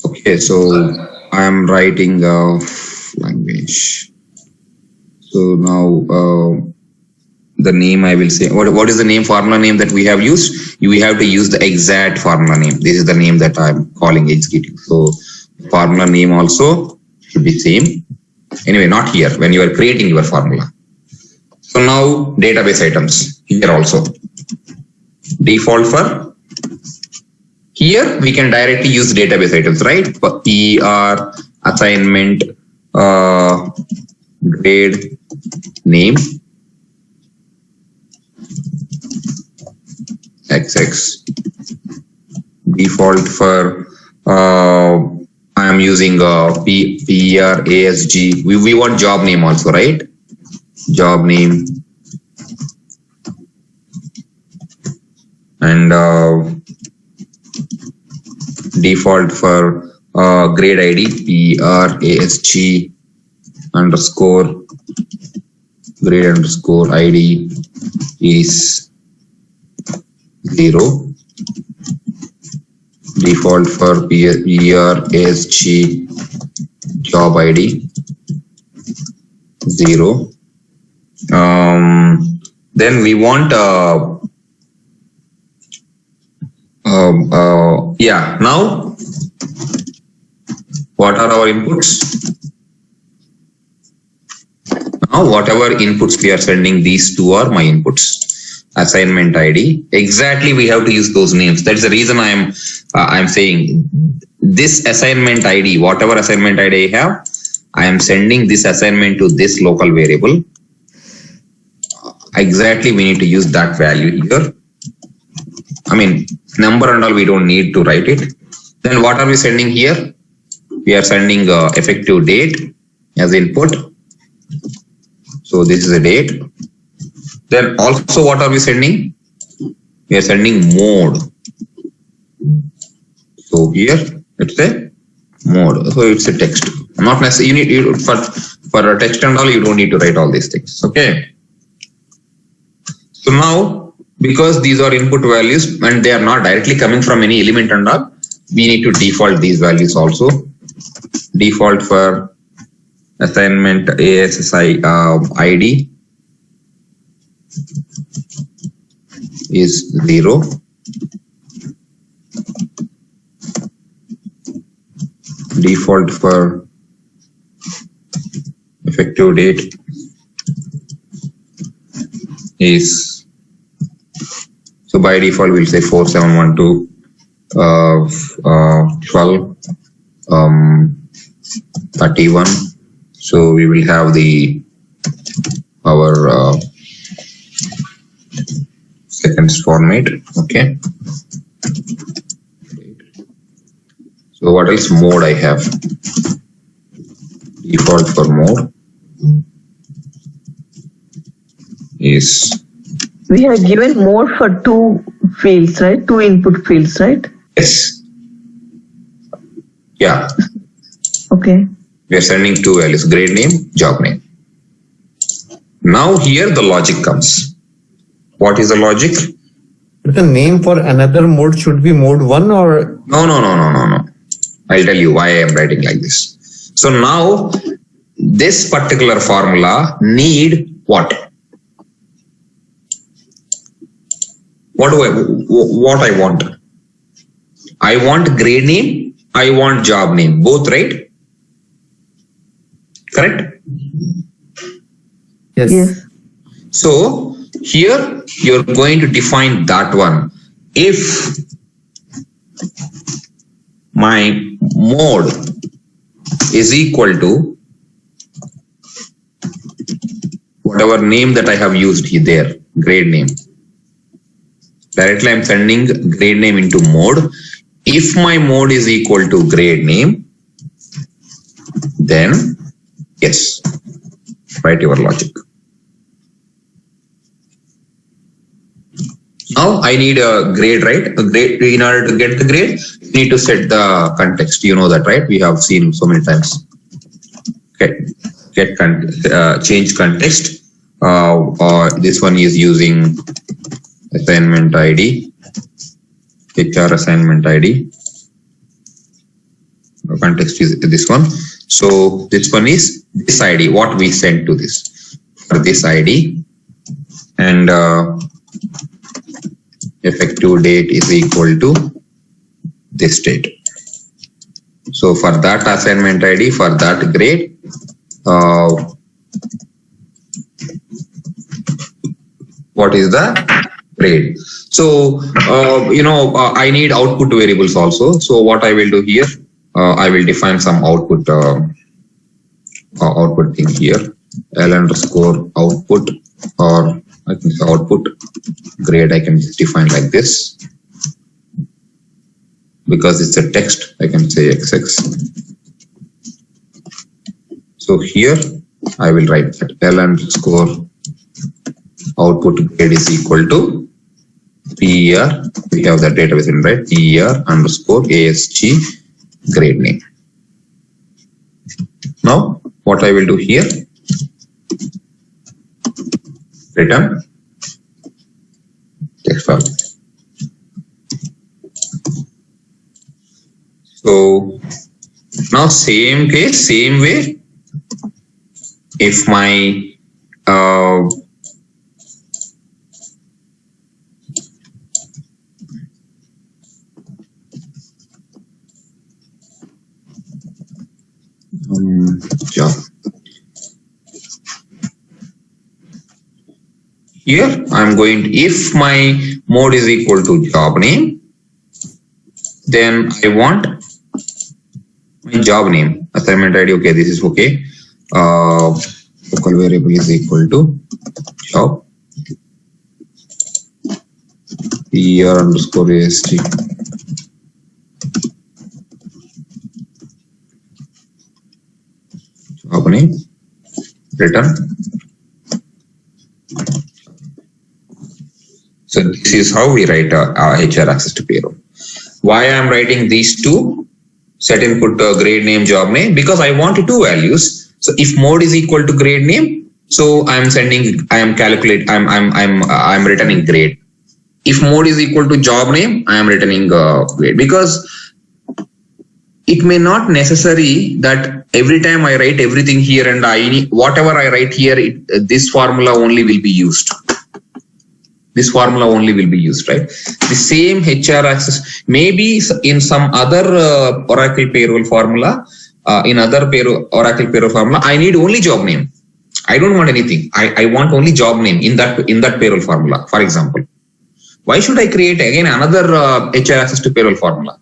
Speaker 1: Okay, so I am writing language. So now the name I will say, what is the name, formula name that we have used? We have to use the exact formula name. This is the name that I'm calling executing. So formula name also should be same. Anyway, not here when you are creating your formula. So now database items here also. Default for here we can directly use database items, right? For ER, assignment, grade, name, XX. Default for I am using PER, ASG. We want job name also, right? Job name and default for grade ID PER, ASG underscore grade underscore ID is 0. Default for PER, ASG job ID 0. Then we want yeah, now what are our inputs? Now whatever inputs we are sending, these two are my inputs. Assignment ID, exactly we have to use those names. That's the reason I'm saying this assignment ID, whatever assignment ID I have, I am sending this assignment to this local variable. Exactly, we need to use that value here. I mean, number and all we don't need to write it. Then what are we sending here? We are sending effective date as input. So this is a date. Then also what are we sending? We are sending mode. So here it's a mode. So it's a text. Not necessarily you need for a text and all you don't need to write all these things. Okay. So now because these are input values and they are not directly coming from any element and all, we need to default these values also. Default for assignment ASSI ID is 0. Default for effective date is, so by default we'll say 4712 12 31. So we will have our seconds format. Okay. So what else mode I have? Default for mode is,
Speaker 3: We have given mode for two fields, right? Two input fields, right?
Speaker 1: yes. Yeah.
Speaker 3: Okay.
Speaker 1: We are sending two values, grade name, job name. Now here the logic comes. What is the logic?
Speaker 5: The name for another mode should be mode 1 or?
Speaker 1: No. I'll tell you why I am writing like this. So now this particular formula need what? What I want? I want grade name, I want job name, both, right? Correct?
Speaker 5: Yes.
Speaker 3: Yes.
Speaker 1: So here you're going to define that one. If my mode is equal to whatever name that I have used here there, grade name. Directly I'm sending grade name into mode. If my mode is equal to grade name, then yes, write your logic. Now I need a grade, right? A grade, in order to get the grade, you need to set the context. You know that, right? We have seen so many times. Okay, change context. This one is using assignment ID, HR assignment ID. The context is this one. So this one is this ID, what we sent to this, for this ID, and effective date is equal to this date. So for that assignment ID, for that grade, what is the grade? So I need output variables also. So what I will do here, I will define some output output thing here, L underscore output, or I can say output grade. I can just define like this because it's a text. I can say XX. So here I will write that L underscore output grade is equal to PER. We have the database in, right? PER underscore ASG grade name. Now what I will do here, return text file. So now same case, same way, if my job. Here I'm going to, if my mode is equal to job name, then I want my job name, assignment ID. Okay, this is okay. Local variable is equal to job PER underscore ASG. Job name, return. So this is how we write HR access to payroll. Why I am writing these two, set input grade name, job name, because I want two values. So if mode is equal to grade name, so I'm returning grade. If mode is equal to job name, I am returning grade, because it may not necessary that every time I write everything here and whatever I write here, this formula only will be used. This formula only will be used, right? The same HR access, maybe in some other Oracle payroll formula, Oracle payroll formula, I need only job name. I don't want anything. I want only job name in that payroll formula, for example. Why should I create again another HR access to payroll formula?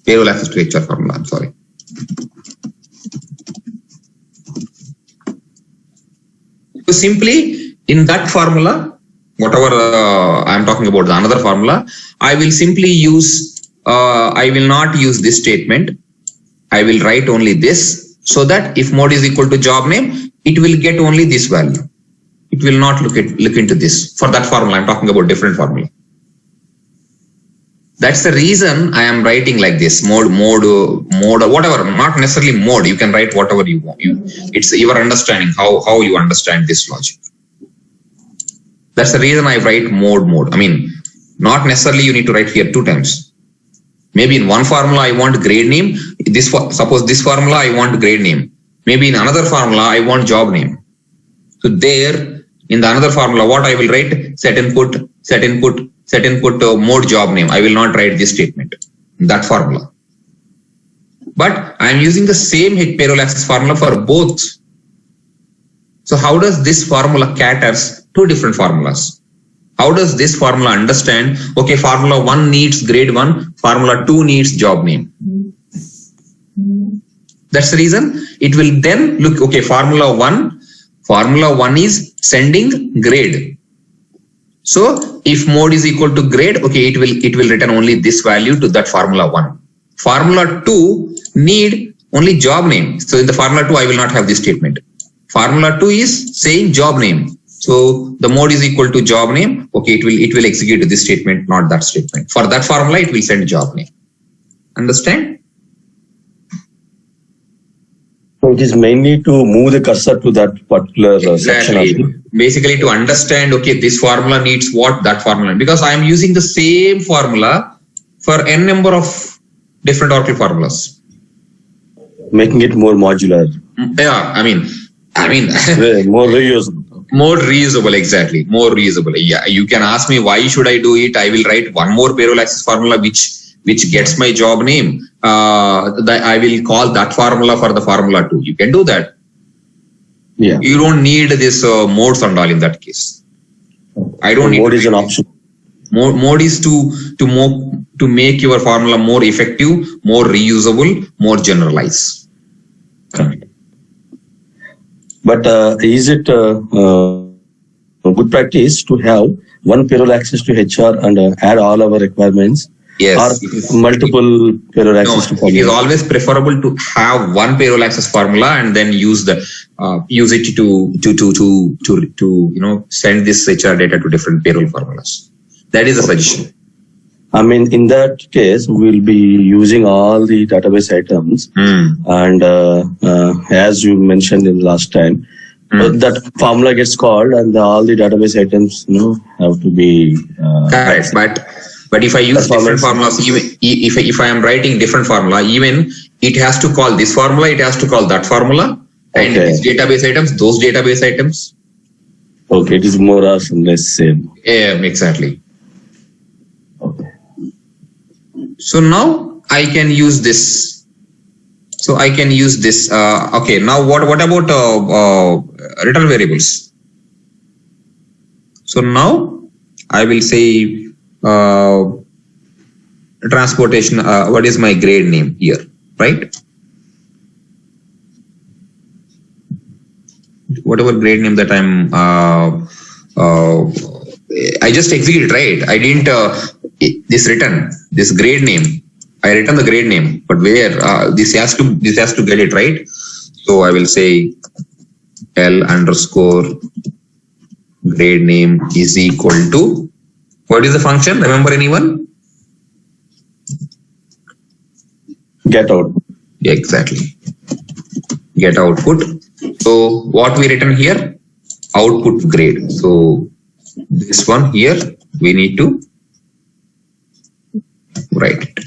Speaker 1: Payroll access to HR formula, I'm sorry. So simply, in that formula, whatever I'm talking about, the another formula, I will simply use, I will not use this statement. I will write only this, so that if mode is equal to job name, it will get only this value. It will not look into this. For that formula, I'm talking about different formula. That's the reason I am writing like this, mode, or whatever, not necessarily mode. You can write whatever you want. It's your understanding, how you understand this logic. That's the reason I write mode. I mean, not necessarily you need to write here 2 times. Maybe in one formula I want grade name. Suppose this formula I want grade name. Maybe in another formula I want job name. So there, in the another formula, what I will write, set input mode job name. I will not write this statement in that formula. But I am using the same payroll access formula for both. So how does this formula caters 2 different formulas? How does this formula understand, okay, formula 1 needs grade 1, formula 2 needs job name? That's the reason it will then look, okay, formula one is sending grade. So if mode is equal to grade, okay, it will return only this value to that formula one. Formula two need only job name. So in the formula two, I will not have this statement. Formula two is saying job name. So the mode is equal to job name. Okay, it will execute this statement, not that statement. For that formula, it will send job name. Understand?
Speaker 8: So it is mainly to move the cursor to that particular section.
Speaker 1: Exactly. Basically to understand, okay, this formula needs what, that formula. Because I am using the same formula for n number of different Oracle formulas.
Speaker 8: Making it more modular.
Speaker 1: Yeah, I mean,
Speaker 8: More reusable.
Speaker 1: more reusable, exactly. More reusable. Yeah, you can ask me why should I do it? I will write one more payroll access formula which gets my job name. I will call that formula for the formula 2. You can do that.
Speaker 8: Yeah.
Speaker 1: You don't need this modes and all in that case. I don't need
Speaker 8: mode is an option.
Speaker 1: Mode is to make your formula more effective, more reusable, more generalized.
Speaker 8: Correct. But is it a good practice to have one payroll access to HR and add all our requirements?
Speaker 1: Yes.
Speaker 8: Or multiple payroll access to
Speaker 1: No, it
Speaker 8: formula?
Speaker 1: is always preferable to have one payroll access formula and then use it to send this HR data to different payroll formulas. That is a suggestion.
Speaker 8: I mean, in that case, we'll be using all the database items, and as you mentioned in last time, that formula gets called, and all the database items, have to be
Speaker 1: Correct. But if I use different formulas, even if I am writing different formula, even it has to call this formula, it has to call that formula, and these database items, those database items.
Speaker 8: Okay, it is more or less same.
Speaker 1: Yeah, exactly.
Speaker 8: Okay.
Speaker 1: So now I can use this. Okay. Now what about return variables? So now I will say transportation. What is my grade name here? Right. Whatever grade name that I just executed, right? I didn't this grade name. I return the grade name, but where this has to get it right. So I will say L underscore grade name is equal to, what is the function? Remember anyone?
Speaker 8: Get out.
Speaker 1: Yeah, exactly. Get output. So what we written here? Output grade. So this one here we need to write it.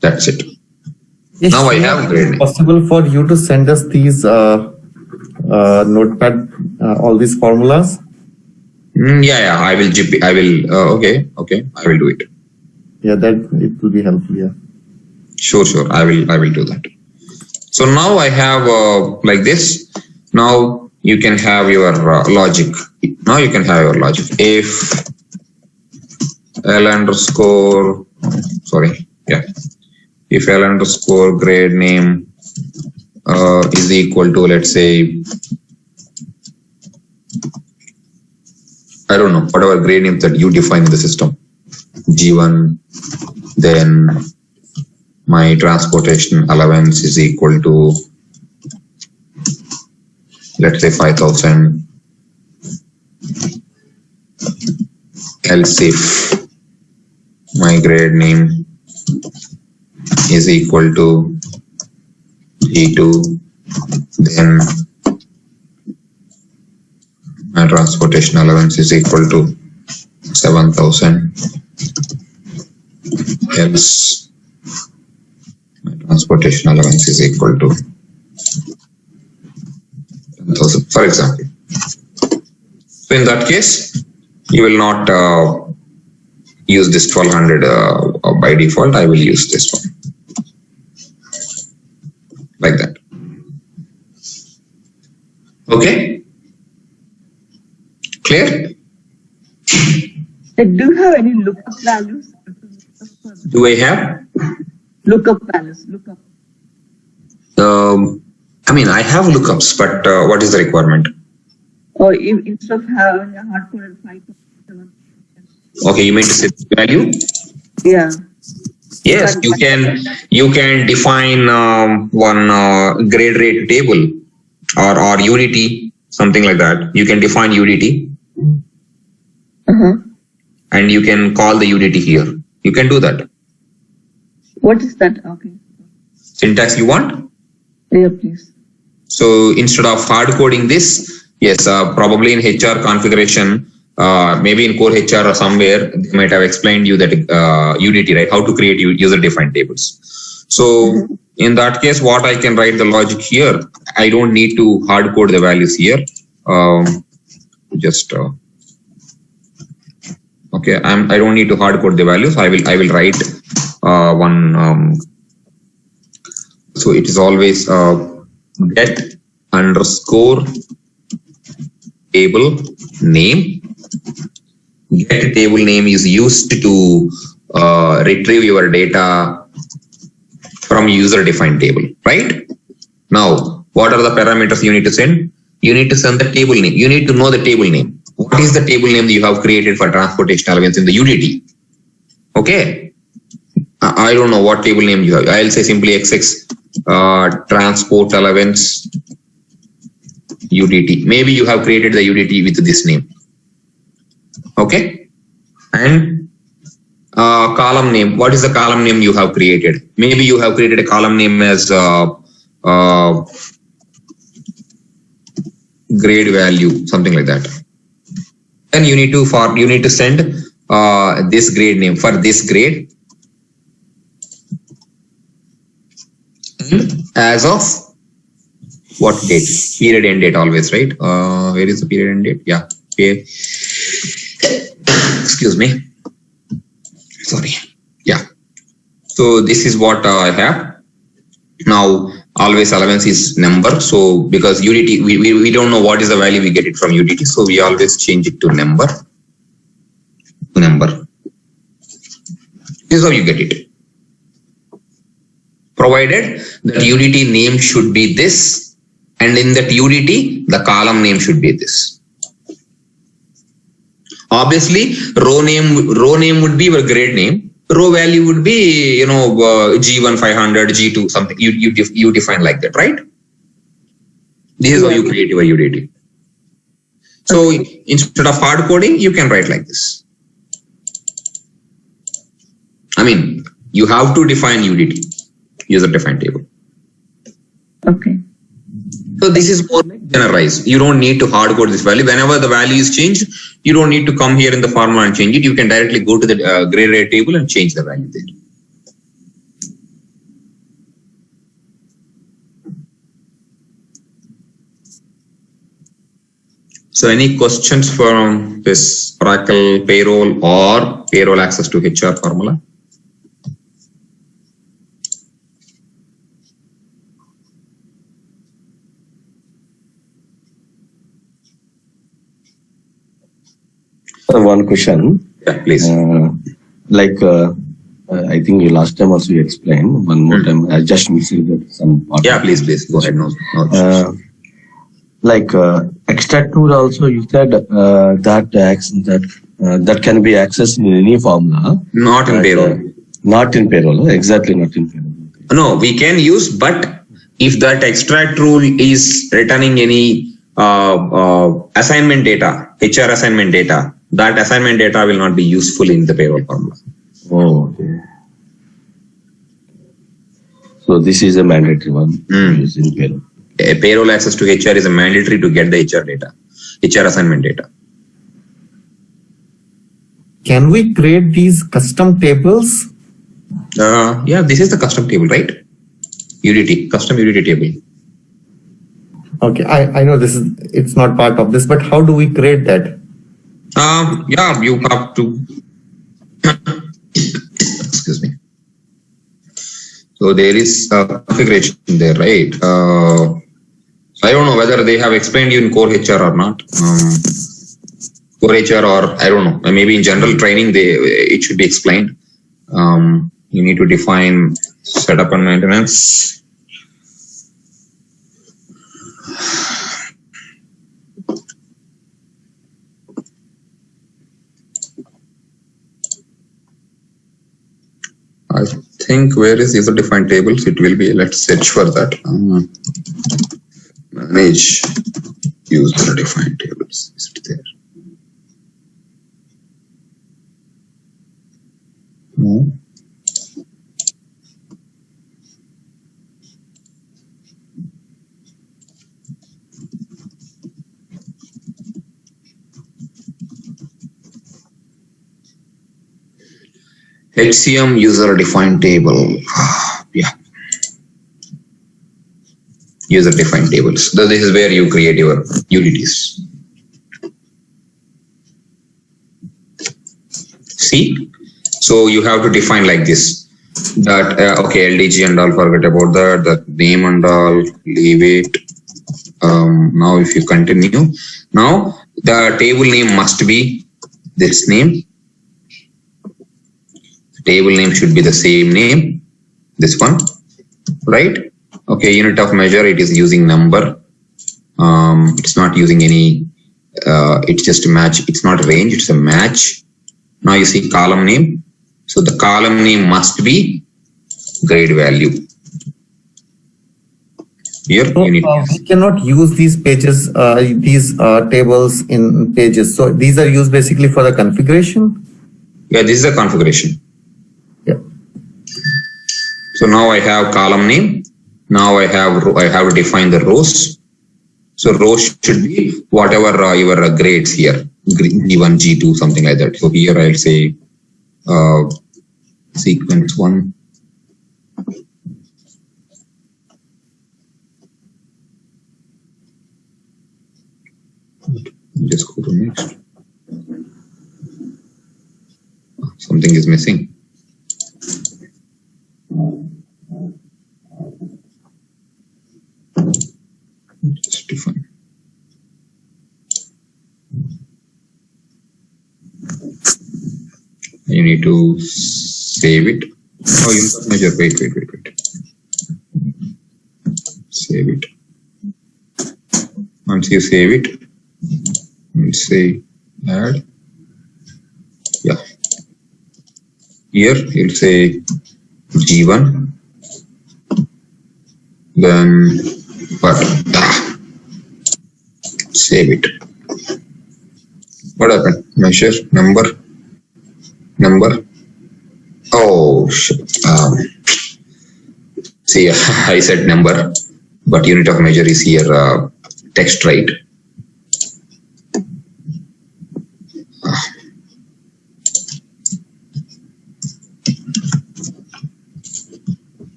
Speaker 1: That's it.
Speaker 5: Yes,
Speaker 1: Now I have grade name.
Speaker 5: Possible for you to send us these notepad, all these formulas?
Speaker 1: Yeah, I will GP. I will. Okay. I will do it.
Speaker 5: Yeah, that it will be helpful. Yeah.
Speaker 1: Sure. I will do that. So now I have like this. Now you can have your logic. Now you can have your logic. If L underscore, if L underscore grade name is equal to, let's say, I don't know, whatever grade name that you define in the system, G1, then my transportation allowance is equal to, let's say, 5,000. Else if my grade name is equal to G2, then my transportation allowance is equal to 7,000. Else my transportation allowance is equal to 10,000, for example. So in that case, you will not use this 1200 by default. I will use this one like that. Okay, clear?
Speaker 3: Like, do you have any lookup values?
Speaker 1: Do I have?
Speaker 3: Lookup values, lookup.
Speaker 1: I mean, I have lookups, but what is the requirement?
Speaker 3: Or if, instead of having a hard-coded 5.7.
Speaker 1: Okay, you mean to say the value?
Speaker 3: Yeah.
Speaker 1: Yes, you can define one grade rate table or UDT, something like that. You can define UDT and you can call the UDT here. You can do that.
Speaker 3: What is that? Okay.
Speaker 1: Syntax you want?
Speaker 3: Yeah, please.
Speaker 1: So instead of hard coding this, yes, probably in HR configuration, maybe in core HR or somewhere, they might have explained you that UDT, right? How to create user-defined tables. So in that case, what I can write the logic here, I don't need to hard code the values here. Okay, I don't need to hard code the values. I will write one. So it is always get underscore table name. Get table name is used to retrieve your data from user defined table, right? Now, what are the parameters you need to send? You need to send the table name. You need to know the table name. What is the table name that you have created for transportation allowance in the UDT? Okay. I don't know what table name you have. I'll say simply XX transport allowance UDT. Maybe you have created the UDT with this name. Okay. And column name. What is the column name you have created? Maybe you have created a column name as grade value, something like that. And you need to send this grade name for this grade. As of what date? Period end date always, right? Where is the period end date? Yeah. Okay. Excuse me. Sorry. Yeah. So this is what I have. Now always allowance is number. So because UDT, we don't know what is the value we get it from UDT. So we always change it to number. This is how you get it. Provided that UDT name should be this, and in that UDT, the column name should be this. Obviously, row name would be your grade name. Row value would be, G1 500, G2 something. You define like that, right? This is how you create your UDT. So instead of hard coding, you can write like this. I mean, you have to define UDT. User defined table.
Speaker 3: Okay.
Speaker 1: So this is more like generalized. You don't need to hard code this value. Whenever the value is changed, you don't need to come here in the formula and change it. You can directly go to the grade rate table and change the value there. So any questions from this Oracle payroll or payroll access to HR formula?
Speaker 8: One question.
Speaker 1: Yeah, please.
Speaker 8: I think you last time also you explained. One more time. I just missed some part.
Speaker 1: Yeah, please. Go ahead. No.
Speaker 8: Extract tool also you said that can be accessed in any formula.
Speaker 1: Not in payroll.
Speaker 8: Not in payroll. Exactly, not in payroll.
Speaker 1: No, we can use, but if that extract rule is returning any assignment data, HR assignment data, that assignment data will not be useful in the payroll formula.
Speaker 8: Oh, okay. So this is a mandatory one to use in payroll.
Speaker 1: A payroll access to HR is a mandatory to get the HR data, HR assignment data.
Speaker 5: Can we create these custom tables?
Speaker 1: Yeah, this is the custom table, right? UDT, custom UDT table.
Speaker 5: Okay, I know it's not part of this, but how do we create that?
Speaker 1: Yeah, you have to. Excuse me. So there is a configuration there, right? I don't know whether they have explained you in core HR or not. 4HR, or I don't know, maybe in general training it should be explained. You need to define setup and maintenance. I think where is user defined tables? It will be, let's search for that. Manage user defined tables. Is it there? No. HCM user defined table. Yeah. User defined tables. So this is where you create your utilities. See? So you have to define like this. That okay, LDG and all, forget about that. The name and all, leave it. Now if you continue, now the table name must be this name. Table name should be the same name, this one, right? Okay, unit of measure, it is using number. It's not using any, it's just a match. It's not a range, it's a match. Now you see column name. So the column name must be grade value. Here
Speaker 5: So,
Speaker 1: you need
Speaker 5: we cannot use these pages, these tables in pages. So these are used basically for the configuration.
Speaker 1: yeah, this is a configuration.
Speaker 5: Yeah.
Speaker 1: So now I have column name. Now I have to define the rows. So rows should be whatever your grades here, G1, G2, something like that. So here I'll say sequence 1. Just go to next. Something is missing. Just define. You need to save it. Oh, you got measure. Wait. Save it. Once you save it, let's say add. Yeah. Here you'll say G1. Then save it. What happened? Measure number. Oh shit. See, I said number, but unit of measure is here text, right?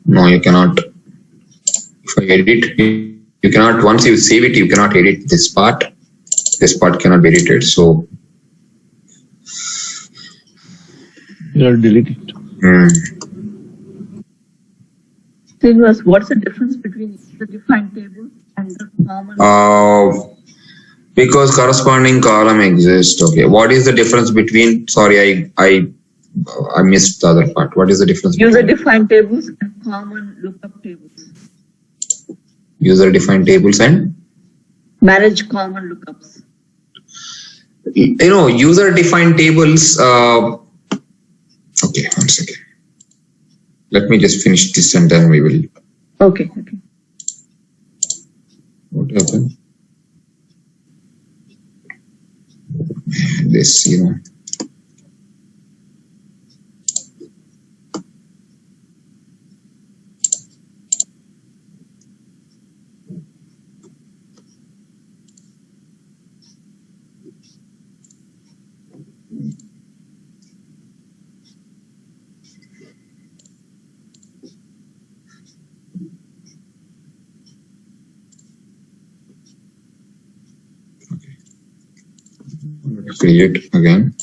Speaker 1: No, you cannot. If I edit, you cannot. Once you save it, you cannot edit this part. This part cannot be edited. So
Speaker 6: You'll delete it.
Speaker 3: Srinivas, what's the difference between the defined tables and the common?
Speaker 1: Because corresponding column exists. Okay, what is the difference between? Sorry, I missed the other part. What is the difference?
Speaker 3: User defined tables and common lookup tables.
Speaker 1: User defined tables and
Speaker 3: Manage common lookups.
Speaker 1: user defined tables. Okay, 1 second. Let me just finish this and then we will.
Speaker 3: Okay.
Speaker 1: What happened? This, create again.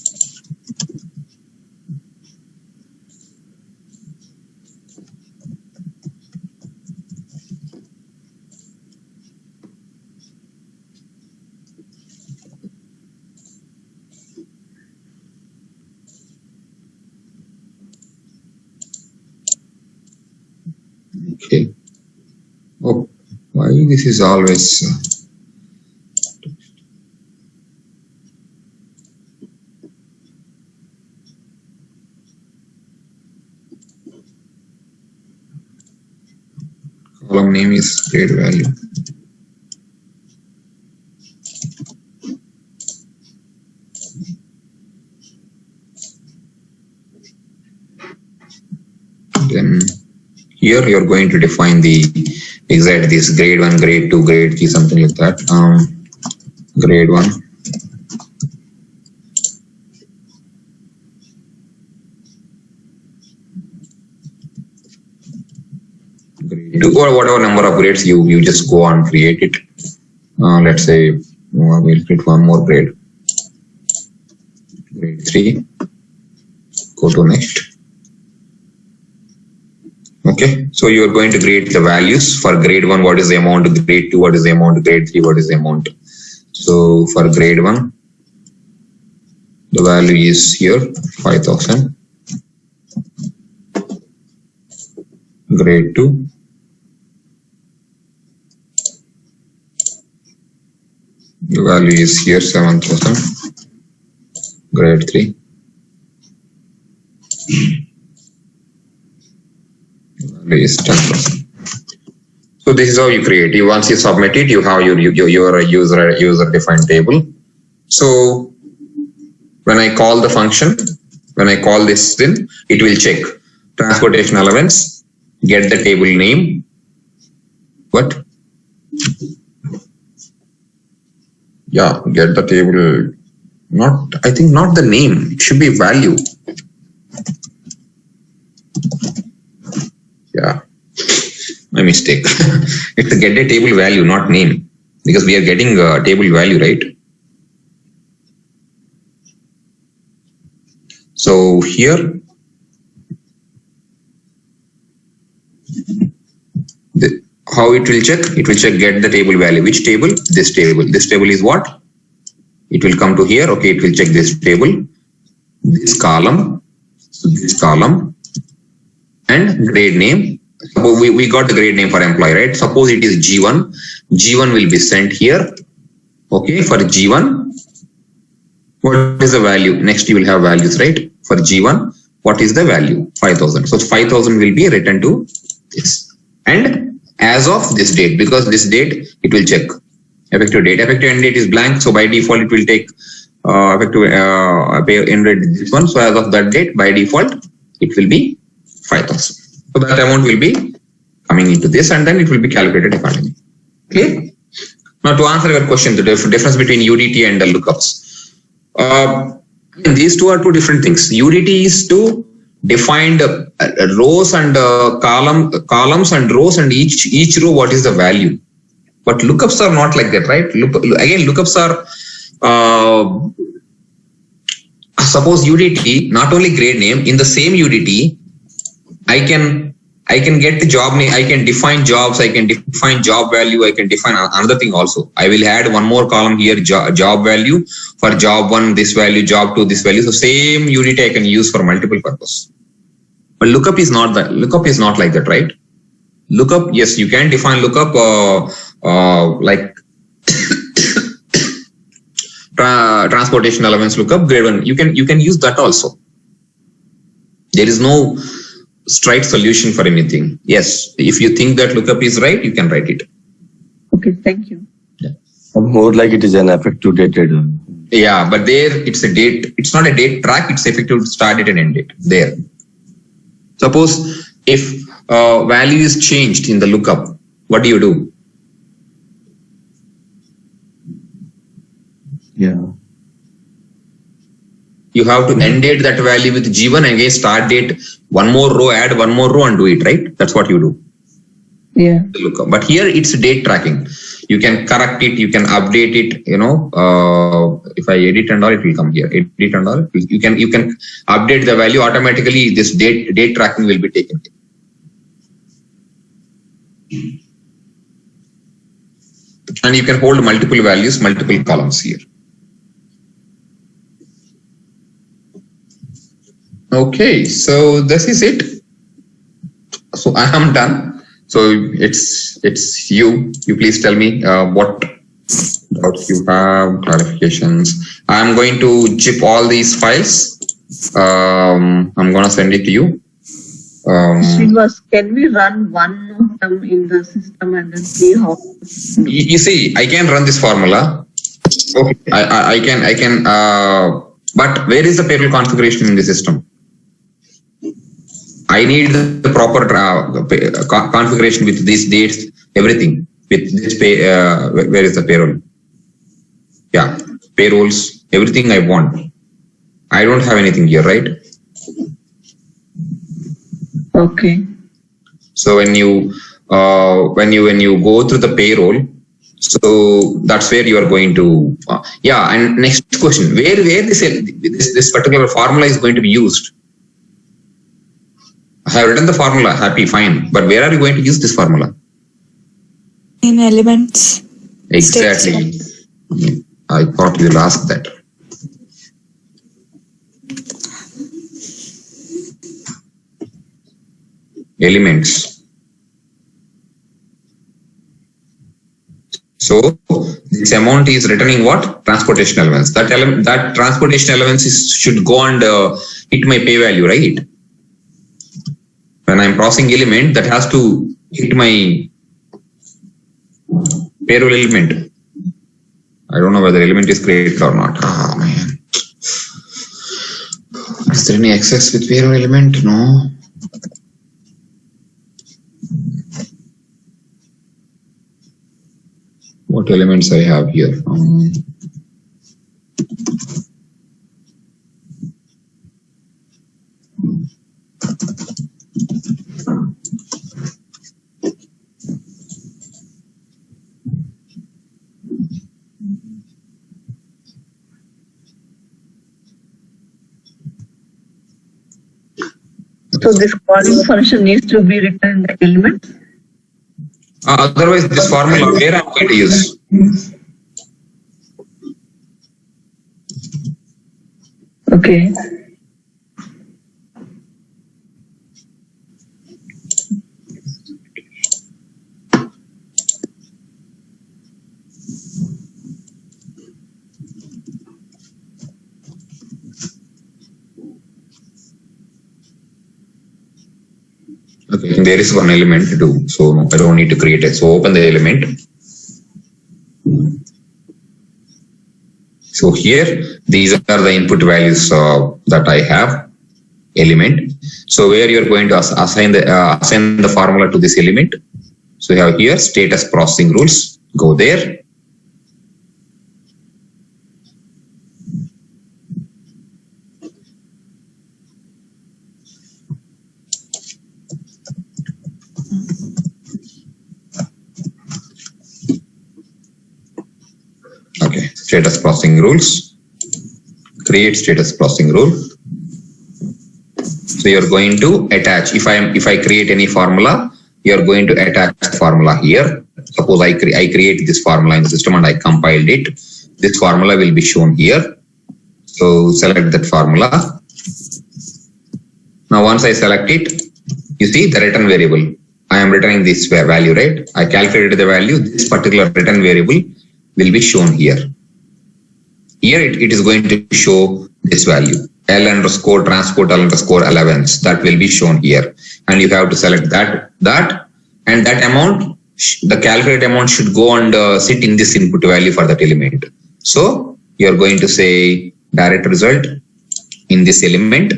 Speaker 1: this is always column name is grade value. Then here you're going to define the exact this grade 1, grade 2, grade 3, something like that. Grade 1. Grade 2 or whatever number of grades you just go on create it. Let's say we'll create one more grade. Grade 3. Go to next. Okay, so you are going to create the values for grade 1, what is the amount, grade 2, what is the amount, grade 3, what is the amount. So for grade 1, the value is here 5,000. Grade 2, the value is here 7,000. Grade 3. Is 10%. So this is how you create. Once you submit it, you have your user defined table. So when I call the function, when I call this, then it will check transportation allowance, get the table name. What? Yeah, get the table. I think not the name. It should be value. Yeah, my mistake. It's get a table value, not name, because we are getting a table value, right? So here, how it will check? It will check get the table value. Which table? This table. This table is what? It will come to here. Okay, it will check this table, this column, this column. And grade name. Suppose we got the grade name for employee, right? Suppose it is G1. G1 will be sent here. Okay, for G1, what is the value? Next you will have values, right? For G1, what is the value? 5,000. So 5,000 will be written to this. And as of this date, because this date, it will check effective date. Effective end date is blank. So by default, it will take effective end date this one. So as of that date, by default, it will be 5,000. So that amount will be coming into this and then it will be calculated accordingly. Clear? Now to answer your question, the difference between UDT and the lookups. These two are two different things. UDT is to define rows and columns and rows and each row what is the value. But lookups are not like that, right? Again, lookups are suppose UDT, not only grade name, in the same UDT, I can get the job name, I can define jobs, I can define job value, I can define another thing also. I will add one more column here, job value, for job 1 this value, job 2 this value. So same UDT I can use for multiple purpose. But lookup is not that. Lookup is not like that, right? Lookup, yes, you can define lookup like transportation allowance lookup, grade 1. You can use that also. There is no straight solution for anything. Yes, if you think that lookup is right, you can write it.
Speaker 3: Okay, thank you.
Speaker 1: Yeah.
Speaker 8: More like it is an effective dated.
Speaker 1: Yeah, but there it's a date. It's not a date track. It's effective start date and end date. There. Suppose if value is changed in the lookup, what do you do?
Speaker 8: Yeah.
Speaker 1: You have to end date that value with G1 and again start date, one more row, add one more row and do it, right? That's what you do.
Speaker 3: Yeah.
Speaker 1: Lookup. But here it's date tracking. You can correct it, you can update it, if I edit and all, it will come here. Edit and all, you can update the value automatically. This date tracking will be taken. And you can hold multiple values, multiple columns here. Okay, so this is it. So I am done. So it's you. You please tell me what doubts you have, clarifications. I'm going to zip all these files. I'm gonna send it to you.
Speaker 3: Srinivas, can we run one of them in the system and then see how?
Speaker 1: You see, I can run this formula. Okay, I can. But where is the payroll configuration in the system? I need the proper configuration with these dates, everything. With this pay, where is the payroll? Yeah, payrolls, everything I want. I don't have anything here, right?
Speaker 3: Okay.
Speaker 1: So when you go through the payroll, so that's where you are going to. Yeah, and next question: where this particular formula is going to be used? I have written the formula, happy, fine. But where are you going to use this formula?
Speaker 7: In elements.
Speaker 1: Exactly. I thought you'll ask that. Elements. So this amount is returning what? Transportation allowance. That transportation allowance should go and hit my pay value, right? When I'm processing element, that has to hit my payroll element. I don't know whether element is created or not. Oh man. Is there any access with payroll element? No. What elements I have here?
Speaker 3: So this calling function needs to be written in the element.
Speaker 1: Otherwise, this formula where I'm going to use.
Speaker 3: Okay.
Speaker 1: Okay, there is one element to do, so I don't need to create it. So open the element. So here, these are the input values that I have. Element. So where you're going to assign the formula to this element. So you have here status processing rules. Go there. Okay, status processing rules. Create status processing rule. So you're going to attach. If I create any formula, you're going to attach the formula here. Suppose I create this formula in the system and I compiled it. This formula will be shown here. So select that formula. Now once I select it, you see the return variable. I am returning this value, right? I calculated the value. This particular return variable will be shown here. Here it is going to show this value. L underscore transport L underscore allowance. That will be shown here. And you have to select that and that amount, the calculated amount should go and sit in this input value for that element. So you are going to say direct result in this element.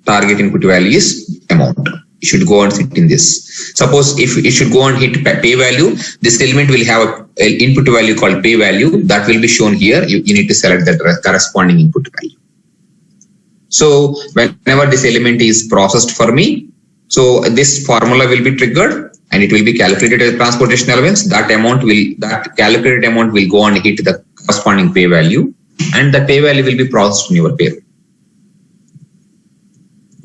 Speaker 1: Target input value is amount. It should go and sit in this. Suppose if it should go and hit pay value, this element will have an input value called pay value that will be shown here. You need to select that corresponding input value. So whenever this element is processed for me, so this formula will be triggered and it will be calculated as transportation allowance. That calculated amount will go and hit the corresponding pay value, and the pay value will be processed in your payroll.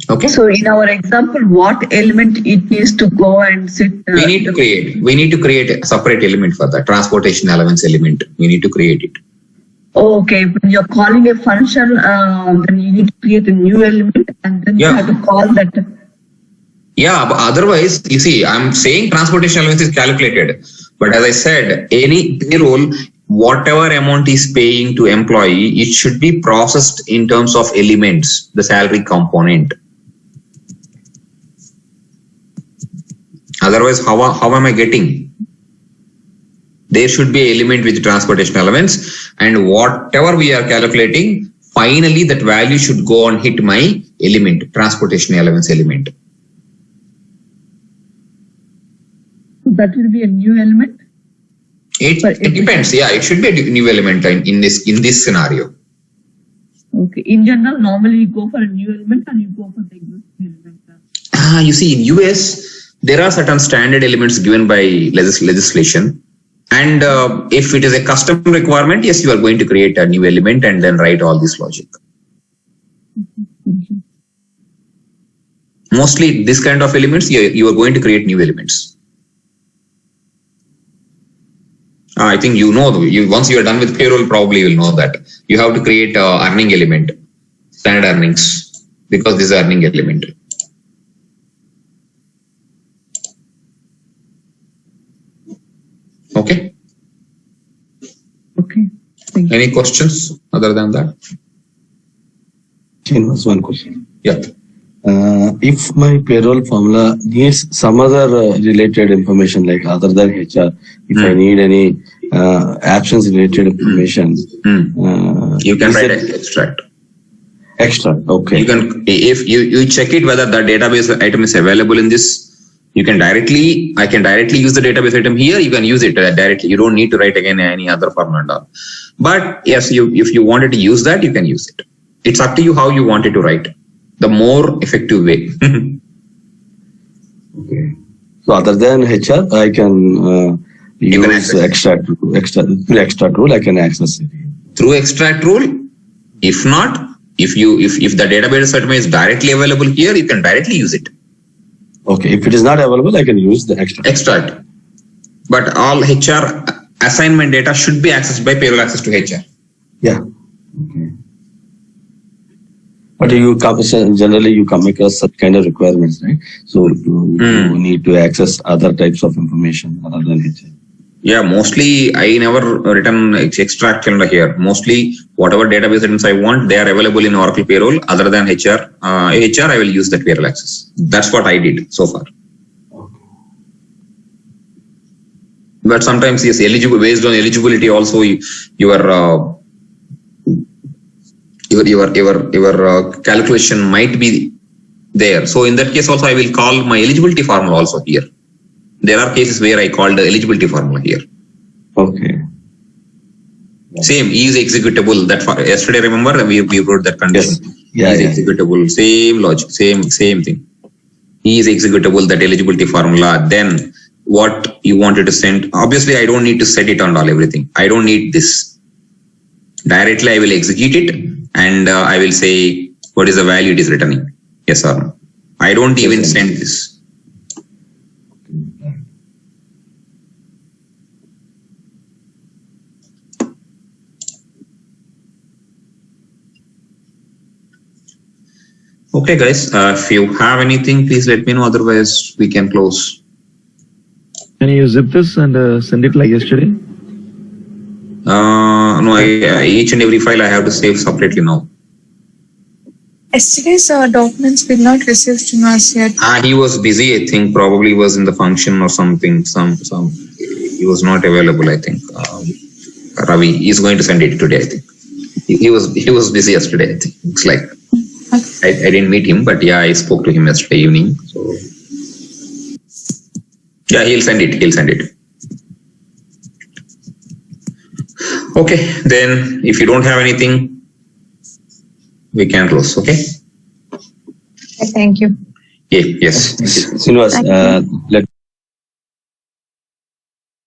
Speaker 1: Okay.
Speaker 3: So in our example, what element it needs to go and sit?
Speaker 1: We need to create a separate element for that transportation allowance element. We need to create it.
Speaker 3: Okay, when you're calling a function, then you need to create a new element and then you have to call that.
Speaker 1: Yeah, but otherwise, you see, I'm saying transportation allowance is calculated. But as I said, any payroll, whatever amount is paying to employee, it should be processed in terms of elements, the salary component. Otherwise, how am I getting? There should be an element with transportation allowance, and whatever we are calculating, finally that value should go and hit my element, transportation allowance element.
Speaker 3: That will be a new element.
Speaker 1: It depends. Yeah, it should be a new element in this scenario.
Speaker 3: Okay. In general, normally you go for a new element and you go for the existing element.
Speaker 1: You see, in US, there are certain standard elements given by legislation. And if it is a custom requirement, yes, you are going to create a new element and then write all this logic. Mostly this kind of elements, you are going to create new elements. I think once you are done with payroll, probably you will know that. You have to create earning element, standard earnings, because this is earning element. Okay.
Speaker 3: Okay. Thank you.
Speaker 1: Any questions other than that?
Speaker 8: One question.
Speaker 1: Yeah.
Speaker 8: If my payroll formula needs some other related information, like other than HR, if I need any absence related information,
Speaker 1: You can write an extract.
Speaker 8: Extra. Okay.
Speaker 1: You can, if you check it whether the database item is available in this, I can directly use the database item here. You can use it directly. You don't need to write again any other formula. But yes, if you wanted to use that, you can use it. It's up to you how you want it to write. The more effective way.
Speaker 8: Okay. So other than HR, I can use extract rule. I can access it
Speaker 1: through extract rule. If not, if the database item is directly available here, you can directly use it.
Speaker 8: Okay. If it is not available, I can use the
Speaker 1: extract. But all HR assignment data should be accessed by payroll access to HR.
Speaker 8: Yeah. Okay. But generally you come across such kind of requirements, right? So you need to access other types of information other than HR.
Speaker 1: Yeah, mostly I never written extract calendar here. Mostly whatever database items I want, they are available in Oracle Payroll. Other than HR, I will use that payroll access. That's what I did so far. But sometimes yes, eligible based on eligibility also your calculation might be there. So in that case also I will call my eligibility formula also here. There are cases where I called the eligibility formula here.
Speaker 8: Okay.
Speaker 1: Same is executable. That yesterday remember we wrote that condition.
Speaker 8: Yes.
Speaker 1: Yeah, executable. Same logic. Same thing. Is executable, that eligibility formula. Then what you wanted to send. Obviously I don't need to set it on everything. I don't need this. Directly I will execute it and I will say what is the value it is returning. Yes or no. I don't even send this. Okay guys, if you have anything, please let me know. Otherwise we can close.
Speaker 6: Can you zip this and send it like yesterday?
Speaker 1: No, each and every file I have to save separately now.
Speaker 7: Yesterday's documents did not receive to us yet.
Speaker 1: He was busy, I think. Probably was in the function or something. He was not available, I think. Ravi is going to send it today, I think. He was busy yesterday, I think. Looks like. I didn't meet him, but yeah, I spoke to him yesterday evening. So yeah, he'll send it. Okay, then if you don't have anything, we can close. Okay.
Speaker 7: Thank you.
Speaker 1: Yeah, yes.
Speaker 8: Srinivas, let